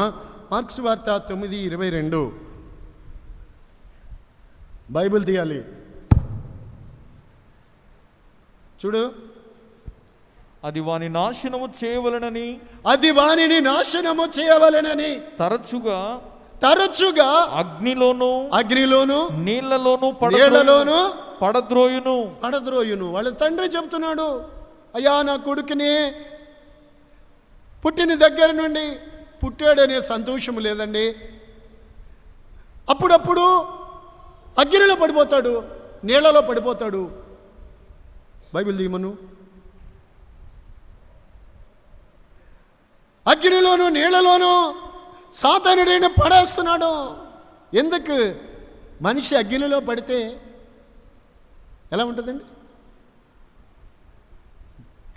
మార్క్స్ వార్త 9:22. బైబిల్ తీయాలి, చూడు. అది వాని నాశనము చేయవలెనని, అది వానిని నాశనము చేయవలెనని తరచుగా అగ్నిలోను నీళ్లలోను పడద్రోయును. వాళ్ళ తండ్రి చెప్తున్నాడు, అయ్యా నా కొడుకుని పుట్టిన దగ్గర నుండి పుట్టాడనే సంతోషం లేదండి. అప్పుడప్పుడు అగ్నిలో పడిపోతాడు, నీళ్లలో పడిపోతాడు. బైబిల్ తీయమను. అగ్నిలోను నీళ్లలోనూ సాతానుడైన పడేస్తున్నాడు. ఎందుకు? మనిషి అగ్నిలో పడితే ఎలా ఉంటుందండి?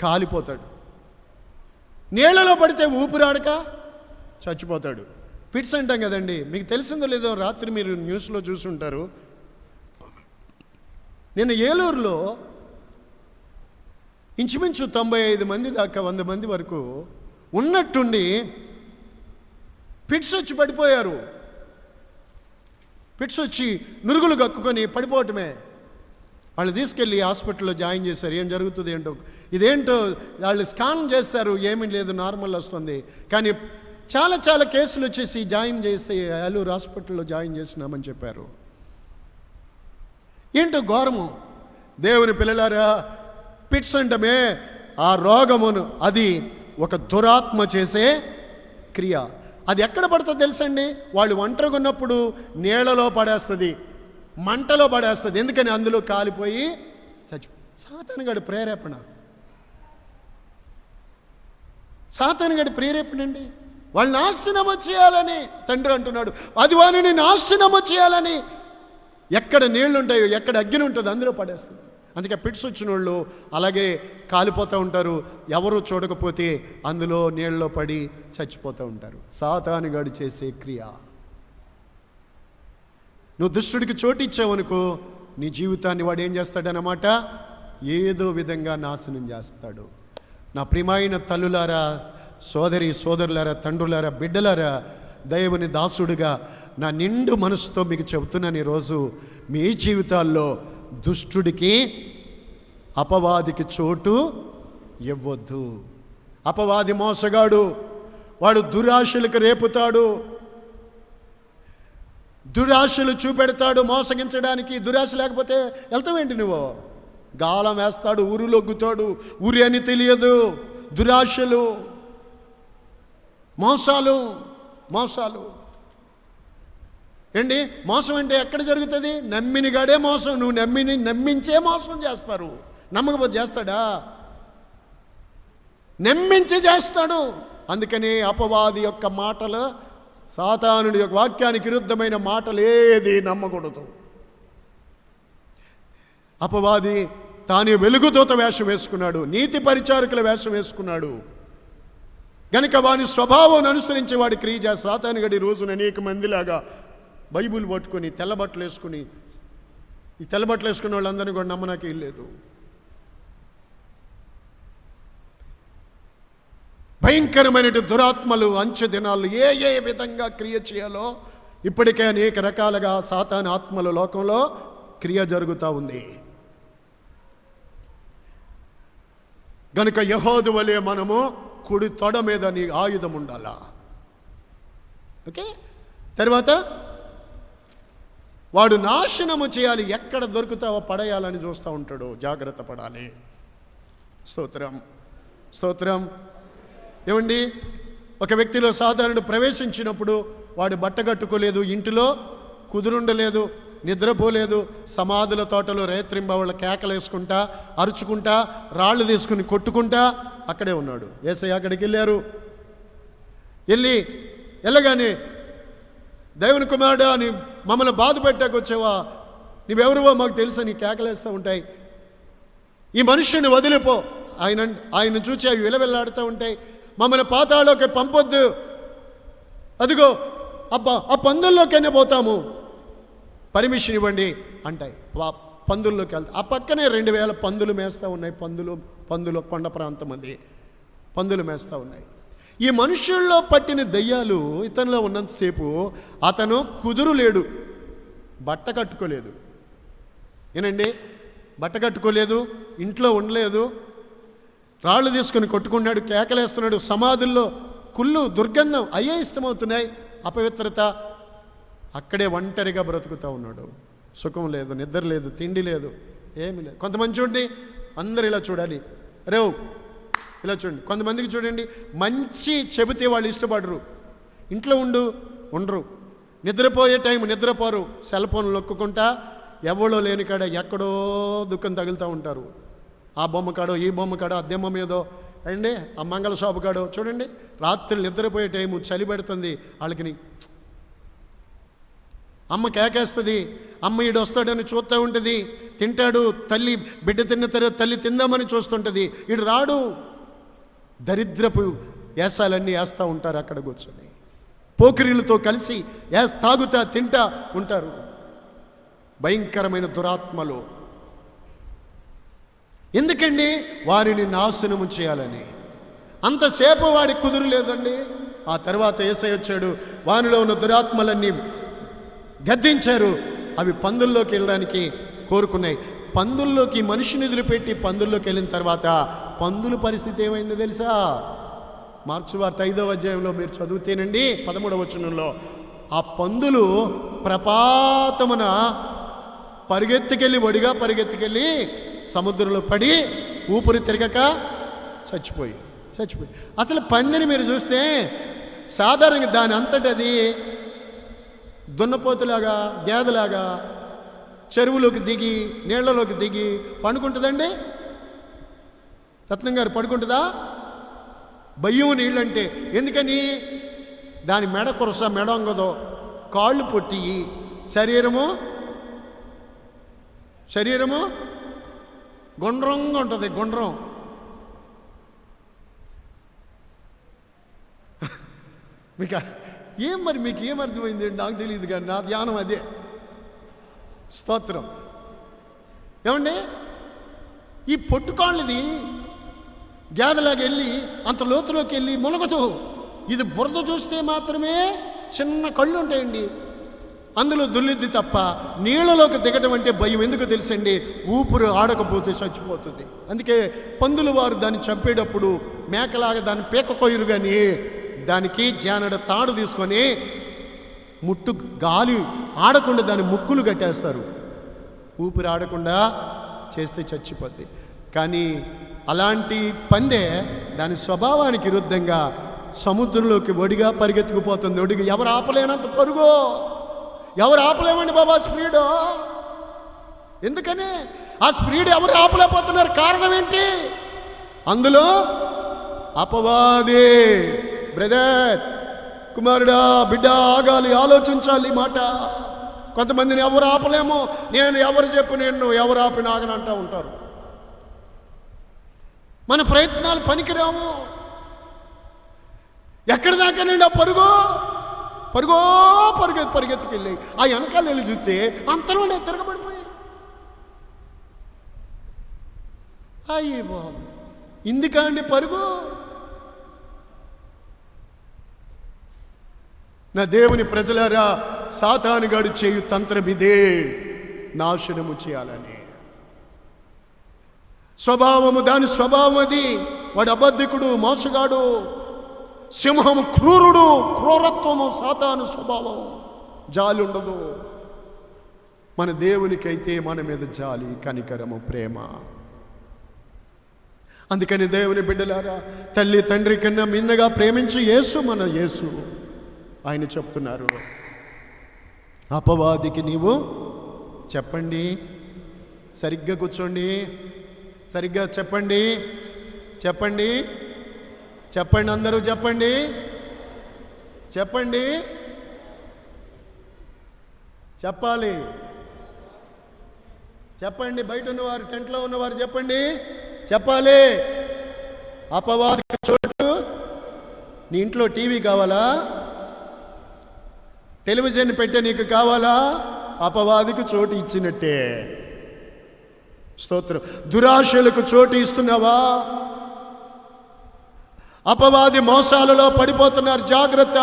కాలిపోతాడు. నీళ్లలో పడితే ఊపిరాడక చచ్చిపోతాడు. పిట్స్ అంటాం కదండి. మీకు తెలిసిందో లేదో, రాత్రి మీరు న్యూస్లో చూసుంటారు. నిన్న ఏలూరులో ఇంచుమించు 95 మంది దాకా 100 మంది వరకు ఉన్నట్టుండి ఫిట్స్ వచ్చి పడిపోయారు. ఫిట్స్ వచ్చి నురుగులు కక్కుకొని పడిపోవటమే. వాళ్ళు తీసుకెళ్ళి హాస్పిటల్లో జాయిన్ చేశారు. ఏం జరుగుతుంది ఏంటో, ఇదేంటో వాళ్ళు స్కాన్ చేస్తారు, ఏమీ లేదు, నార్మల్ వస్తుంది. కానీ చాలా చాలా కేసులు వచ్చేసి జాయిన్ చేసి ఏలూరు హాస్పిటల్లో జాయిన్ చేసినామని చెప్పారు. ఏంటో ఘోరము. దేవుని పిల్లలారా, పిట్స్ అంటమే ఆ రోగమును, అది ఒక దురాత్మ చేసే క్రియ. అది ఎక్కడ పడుతుందో తెలుసండి? వాళ్ళు ఒంటరిగా ఉన్నప్పుడు నీళ్లలో పడేస్తుంది, మంటలో పడేస్తుంది. ఎందుకని? అందులో కాలిపోయి సాతానుగాడి ప్రేరేపణ. సాతానుగాడి ప్రేరేపణ అండి. వాళ్ళు నాశనము చేయాలని తండ్రి అంటున్నాడు. అది వారిని నాశనము చేయాలని. ఎక్కడ నీళ్లు ఉంటాయో, ఎక్కడ అగ్ని ఉంటుందో అందులో పడేస్తుంది. అందుకే పిట్స్ వచ్చిన వాళ్ళు అలాగే కాలిపోతూ ఉంటారు. ఎవరు చూడకపోతే అందులో నీళ్ళలో పడి చచ్చిపోతూ ఉంటారు. సాతానుగాడు చేసే క్రియ. నువ్వు దుష్టుడికి చోటు ఇచ్చావనుకో, నీ జీవితాన్ని వాడు ఏం చేస్తాడనమాట? ఏదో విధంగా నాశనం చేస్తాడు. నా ప్రియమైన తల్లులారా, సోదరులారా, తండ్రులారా, బిడ్డలారా, దేవుని దాసుడుగా నా నిండు మనసుతో మీకు చెబుతున్నాను ఈరోజు, మీ జీవితాల్లో దుష్టుడికి, అపవాదికి చోటు ఇవ్వద్దు. అపవాది మోసగాడు. వాడు దురాశలకు రేపుతాడు, దురాశలు చూపెడతాడు మోసగించడానికి. దురాశ లేకపోతే వెళ్తావేంటి నువ్వు? గాలం వేస్తాడు, ఊరులొగ్గుతాడు, ఊరి అని తెలియదు. దురాశలు, మోసాలు ఏంటి? మోసం అంటే ఎక్కడ జరుగుతుంది? నమ్మినగాడే మోసం. నువ్వు నమ్మించే మోసం చేస్తారు. నమ్మకపోతే చేస్తాడా? నమ్మించి చేస్తాడు. అందుకని అపవాది యొక్క మాటలు, సాతానుడి యొక్క వాక్యానికి విరుద్ధమైన మాటలు ఏది నమ్మకూడదు. అపవాది తాను వెలుగుదూత వేషం వేసుకున్నాడు, నీతి పరిచారకుల వేషం వేసుకున్నాడు. గనుక వాని స్వభావం అనుసరించి వాడి క్రియ చేస్తా. సాతానుగడి రోజున అనేక మందిలాగా బైబుల్ పట్టుకొని తెల్లబట్టలు వేసుకుని, ఈ తెల్లబట్టలు వేసుకున్న వాళ్ళందరినీ కూడా నమ్మనాకే లేదు. భయంకరమైన దురాత్మలు అంచె దినాలు ఏ విధంగా క్రియ చేయాలో ఇప్పటికే అనేక రకాలుగా సాతాను ఆత్మల లోకంలో క్రియ జరుగుతూ ఉంది. గనుక యెహోవా వలె మనము కుడి తొడ మీద నీ ఆయుధం ఉండాలా. ఓకే. తర్వాత వాడు నాశనము చేయాలి, ఎక్కడ దొరుకుతావో పడేయాలని చూస్తూ ఉంటాడు. జాగ్రత్త పడాలి. స్తోత్రం. ఏమండి, ఒక వ్యక్తిలో సాధారణ ప్రవేశించినప్పుడు వాడు బట్ట కట్టుకోలేదు, ఇంటిలో కుదురుండలేదు, నిద్రపోలేదు, సమాధుల తోటలో రేత్రింబవళ్ళ కేకలు వేసుకుంటా, అరుచుకుంటా, రాళ్ళు తీసుకుని కొట్టుకుంటా అక్కడే ఉన్నాడు. యేసయ్య అక్కడికి వెళ్ళగానే దేవుని కుమారుడా, అని మమ్మల్ని బాధ పెట్టాక వచ్చావా, నీవెవరివో మాకు తెలుసా, నీ కేకలేస్తూ ఉంటాయి, ఈ మనుష్యుని వదిలిపో, ఆయన చూచి అవి విలవిల్లాడుతూ ఉంటాయి, మమ్మల్ని పాతాళలోకి పంపొద్దు, అదిగో అబ్బా ఆ పందుల్లోకైనా పోతాము, పర్మిషన్ ఇవ్వండి అంటాయి. పందుల్లోకి వెళ్తా. ఆ పక్కనే 2000 పందులు మేస్తూ ఉన్నాయి. పందులు కొండ ప్రాంతం అది, పందులు మేస్తూ ఉన్నాయి. ఈ మనుషుల్లో పట్టిన దయ్యాలు ఇతనిలో ఉన్నంతసేపు అతను కుదురులేడు, బట్ట కట్టుకోలేదు. ఏనండి, బట్ట కట్టుకోలేదు, ఇంట్లో ఉండలేదు, రాళ్ళు తీసుకుని కొట్టుకున్నాడు, కేకలేస్తున్నాడు. సమాధుల్లో కుళ్ళు, దుర్గంధం అయ్యే ఇష్టమవుతున్నాయి, అపవిత్రత. అక్కడే ఒంటరిగా బ్రతుకుతూ ఉన్నాడు. సుఖం లేదు, నిద్ర లేదు, తిండి లేదు, ఏమీ లేదు. కొంతమంది చూడండి, అందరు ఇలా చూడాలి, రేవ్ ఇలా చూడండి. కొంతమందికి చూడండి, మంచి చెబితే వాళ్ళు ఇష్టపడరు, ఇంట్లో ఉండరు, నిద్రపోయే టైం నిద్రపోరు, సెల్ ఫోన్లు నొక్కుకుంటా ఎవడో లేని కాడ ఎక్కడో దుఃఖం తగులుతూ ఉంటారు. ఆ బొమ్మ కాడో, ఈ బొమ్మ కాడో, అద్దెమ్మ మీదో అండి, ఆ మంగళ షాపు కాడో చూడండి. రాత్రి నిద్రపోయే టైము చలి పెడుతుంది వాళ్ళకి, అమ్మ కేకేస్తుంది, అమ్మ ఈడు వస్తాడని చూస్తూ ఉంటుంది, తింటాడు, తల్లి బిడ్డ తిన్న తర్వాత తల్లి తిందామని చూస్తుంటుంది, ఈడు రాడు. దరిద్రపు వేసాలన్నీ వేస్తూ ఉంటారు అక్కడ కూర్చొని, పోకిరీలతో కలిసి తాగుతా తింటా ఉంటారు. భయంకరమైన దురాత్మలు. ఎందుకండి? వారిని నాశనము చేయాలని. అంతసేపు వాడికి కుదురు లేదండి. ఆ తర్వాత యేసయ్య వచ్చాడు, వానిలో ఉన్న దురాత్మలన్నీ గద్దించారు. అవి పందుల్లోకి వెళ్ళడానికి కోరుకున్నాయి. పందుల్లోకి మనిషిని వదిలిపెట్టి పందుల్లోకి వెళ్ళిన తర్వాత పందుల పరిస్థితి ఏమైందో తెలుసా? మార్క్సు వార్త 5వ అధ్యాయంలో మీరు చదివితేనండి 13వ వచనంలో ఆ పందులు ప్రపాతమున వడిగా పరిగెత్తుకెళ్ళి సముద్రంలో పడి ఊపిరి తిరగక చచ్చిపోయి. అసలు పందిని మీరు చూస్తే సాధారణంగా దాని అంతటి అది దున్నపోతులాగా గేదలాగా చెరువులోకి దిగి నీళ్లలోకి దిగి పండుకుంటుందండి. రత్నం గారు పడుకుంటుందా? భయం నీళ్ళంటే. ఎందుకని? దాని మెడ కొరస మెడంగదో, కాళ్ళు పొట్టి, శరీరము గుండ్రంగా ఉంటుంది. గుండ్రం. మీకు ఏమర్థమైంది? నాకు తెలియదు, కానీ నా ధ్యానం అదే. స్తోత్రం. ఏమండి, ఈ పొట్టుకాళ్ళది గేదలాగా వెళ్ళి అంత లోతులోకి వెళ్ళి మునగదు. ఇది బురద చూస్తే మాత్రమే చిన్న కళ్ళు ఉంటాయండి, అందులో దుల్లిద్ది తప్ప నీళ్ళలోకి దిగటం అంటే భయం. ఎందుకు తెలుసండి? ఊపిరి ఆడకపోతే చచ్చిపోతుంది. అందుకే పందులు వారు దాన్ని చంపేటప్పుడు మేకలాగా దాన్ని పీక కొయ్యరు, కానీ దానికి జానడ తాడు తీసుకొని ముట్టు గాలి ఆడకుండా దాని ముక్కులు కట్టేస్తారు. ఊపిరి ఆడకుండా చేస్తే చచ్చిపోద్ది. కానీ అలాంటి పందే దాని స్వభావానికి విరుద్ధంగా సముద్రంలోకి ఒడిగా పరిగెత్తుకుపోతుంది. ఒడిగా ఎవరు ఆపలేనంత పరుగో, ఎవరు ఆపలేమండి బాబా స్పీడు. ఎందుకని ఆ స్పీడ్ ఎవరు ఆపలేకపోతున్నారు? కారణం ఏంటి? అందులో అపవాది. బ్రదర్, కుమారుడా, బిడ్డ, ఆగాలి, ఆలోచించాలి మాట. కొంతమందిని ఎవరు ఆపలేము, నేను ఎవరు చెప్పు, నేను ఎవరు ఆపిన ఆగనంటూ ఉంటారు. మన ప్రయత్నాలు పనికిరాము. ఎక్కడి దాకానండి ఆ పరిగెత్తుకెళ్ళి ఆ వెనకాల వెళ్ళి చూస్తే అంతలోనే తిరగబడిపోయి. అయ్యే బాబు, ఇందుకండి పరుగు? నా దేవుని ప్రజలారా, సాతానుగాడు చేయు తంత్రం ఇదే, నాశనము చేయాలని. స్వభావము, దాని స్వభావం అది. వాడు అబద్ధికుడు, మోసగాడు, సింహము, క్రూరుడు. క్రూరత్వము సాతాను స్వభావం. జాలి ఉండదు. మన దేవునికైతే మన మీద జాలి, కనికరము, ప్రేమ. అందుకని దేవుని బిడ్డలారా, తల్లి తండ్రి కన్నా మిన్నగా ప్రేమించి యేసు, మన యేసు ఆయన చెప్తున్నారు, అపవాదికి నీవు చెప్పండి. సరిగ్గా కూర్చోండి, సరిగ్గా చెప్పండి, అందరూ చెప్పండి. చెప్పాలి. చెప్పండి. బయట ఉన్నవారు, టెంట్లో ఉన్నవారు చెప్పాలి. అపవాదికి చోటు. నీ ఇంట్లో టీవీ కావాలా? టెలివిజన్ పెట్టే నీకు కావాలా? అపవాదికి చోటు ఇచ్చినట్టే. స్తోత్రం. దురాశలకు చోటు ఇస్తున్నావా? అపవాది మోసాలలో పడిపోతున్నారు. జాగ్రత్త.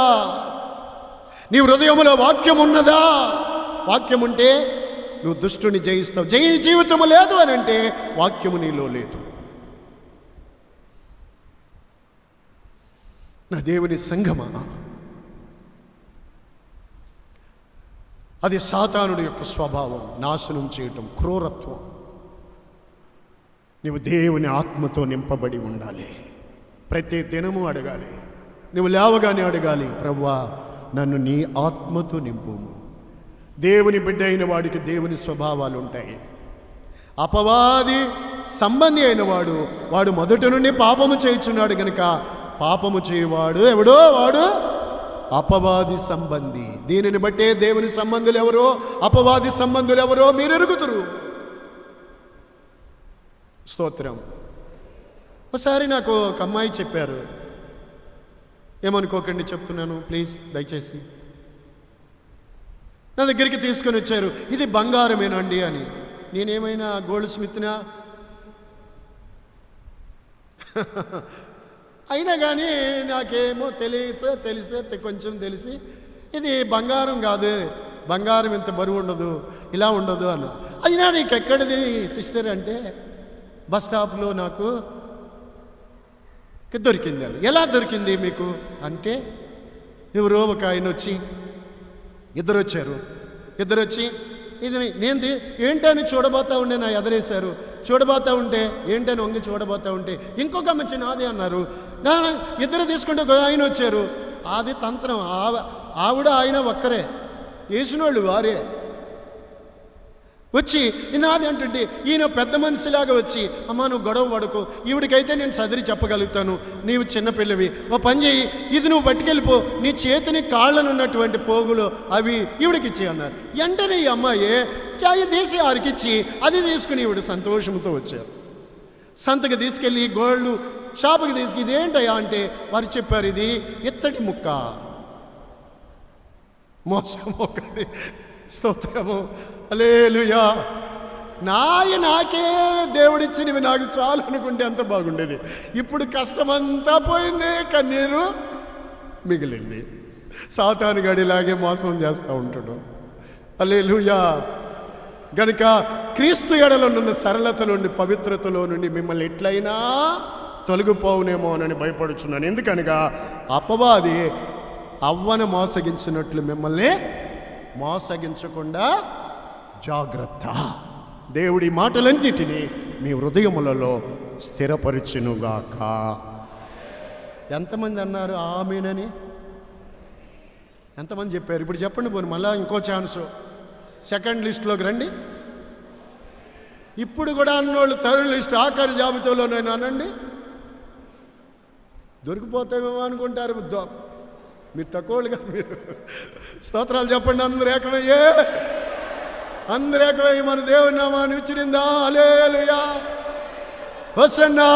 నీ హృదయంలో వాక్యం ఉన్నదా? వాక్యం ఉంటే నువ్వు దుష్టుని జయిస్తావు. జీవితము లేదు అని అంటే వాక్యము నీలో లేదు. నా దేవుని సంగమా, అది సాతానుడి యొక్క స్వభావం. నాశనం చేయటం, క్రూరత్వం. నీవు దేవుని ఆత్మతో నింపబడి ఉండాలి. ప్రతి దినము అడగాలి. నువ్వు లేవగానే అడగాలి, ప్రభువా నన్ను నీ ఆత్మతో నింపుము. దేవుని బిడ్డ అయిన వాడికి దేవుని స్వభావాలు ఉంటాయి. అపవాది సంబంధి అయిన వాడు మొదటి నుండి పాపము చేయుచున్నాడు గనుక పాపము చేయువాడు ఎవడో వాడు అపవాది సంబంధి. దీనిని బట్టే దేవుని సంబంధులు ఎవరో, అపవాది సంబంధులు ఎవరో మీరు ఎరుగుదురు. స్తోత్రం. ఒకసారి నాకు ఒక అమ్మాయి చెప్పారు, ఏమనుకోకండి చెప్తున్నాను ప్లీజ్, దయచేసి. నా దగ్గరికి తీసుకొని వచ్చారు, ఇది బంగారమేనండి అని. నేనేమైనా గోల్డ్ స్మిత్నా? అయినా కానీ నాకేమో కొంచెం తెలిసి ఇది బంగారం కాదు, బంగారం ఇంత బరువు ఉండదు, ఇలా ఉండదు అన్న. అయినా నీకు ఎక్కడిది సిస్టర్ అంటే బస్ స్టాప్లో నాకు దొరికింది అని. ఎలా దొరికింది మీకు అంటే ఎవరో ఒక ఆయన వచ్చి ఇద్దరు వచ్చి ఇది నేను ఏంటని చూడబోతా ఉండే నా ఎదరేశారు. చూడబోతా ఉంటే ఏంటని వంగి చూడబోతా ఉంటే ఇంకొక మంచి నాది అన్నారు. ఇద్దరు తీసుకుంటే ఒక ఆయన వచ్చారు. అది తంత్రం. ఆవిడ ఆయన ఒక్కరే, వేసినోళ్ళు వారే. వచ్చి నాది అంటుంటే ఈయన పెద్ద మనిషిలాగా వచ్చి అమ్మా నువ్వు గొడవ పడుకో, ఈవిడికైతే నేను చదివి చెప్పగలుగుతాను, నీవు చిన్నపిల్లవి, ఓ పని చేయి, ఇది నువ్వు పట్టుకెళ్ళిపో, నీ చేతిని కాళ్ళను ఉన్నటువంటి పోగులు అవి ఈవిడికి ఇచ్చి అన్నారు. వెంటనే ఈ అమ్మాయి చాయి తీసి ఆరికిచ్చి అది తీసుకుని ఈవిడ సంతోషంతో వచ్చారు. సంతకి తీసుకెళ్ళి గోల్డ్ షాపుకి తీసుకు ఇదేంటయ్యా అంటే వారు చెప్పారు ఇది ఇత్తడి ముక్క. మోసం ఒకటి. స్తోత్రము, హల్లెలూయా. నాకే దేవుడిచ్చినవి నాకు చాలు అనుకుంటే ఎంత బాగుండేది. ఇప్పుడు కష్టమంతా పోయింది, కన్నీరు మిగిలింది. సాతాను గడిలాగే మోసం చేస్తూ ఉంటాడు. హల్లెలూయా. గనుక క్రీస్తు ఎడలో ఉన్న సరళత నుండి, పవిత్రతలో నుండి మిమ్మల్ని ఎట్లయినా తొలగిపోవునేమో అని భయపడుచున్నాను. ఎందుకనగా అపవాది అవ్వను మోసగించినట్లు మిమ్మల్ని మోసగించకుండా జాగ్రత్త. దేవుడి మాటలన్నిటినీ మీ హృదయములలో స్థిరపరిచునుగాక. ఎంతమంది అన్నారు ఆమేనని? ఎంతమంది చెప్పారు? ఇప్పుడు చెప్పండి. పోనీ మళ్ళా ఇంకో ఛాన్సు, సెకండ్ లిస్టులోకి రండి. ఇప్పుడు కూడా అన్నోళ్ళు థర్డ్ లిస్ట్ ఆఖరి జాబితాలోనైనా అనండి. దొరికిపోతామేమో అనుకుంటారు. మీరు తక్కువగా మీరు స్తోత్రాలు చెప్పండి. అందరూ ఏకమయ్యి మన దేవుని నామాన్ని ఉచ్చరిందా. హల్లెలూయా, హోసన్నా.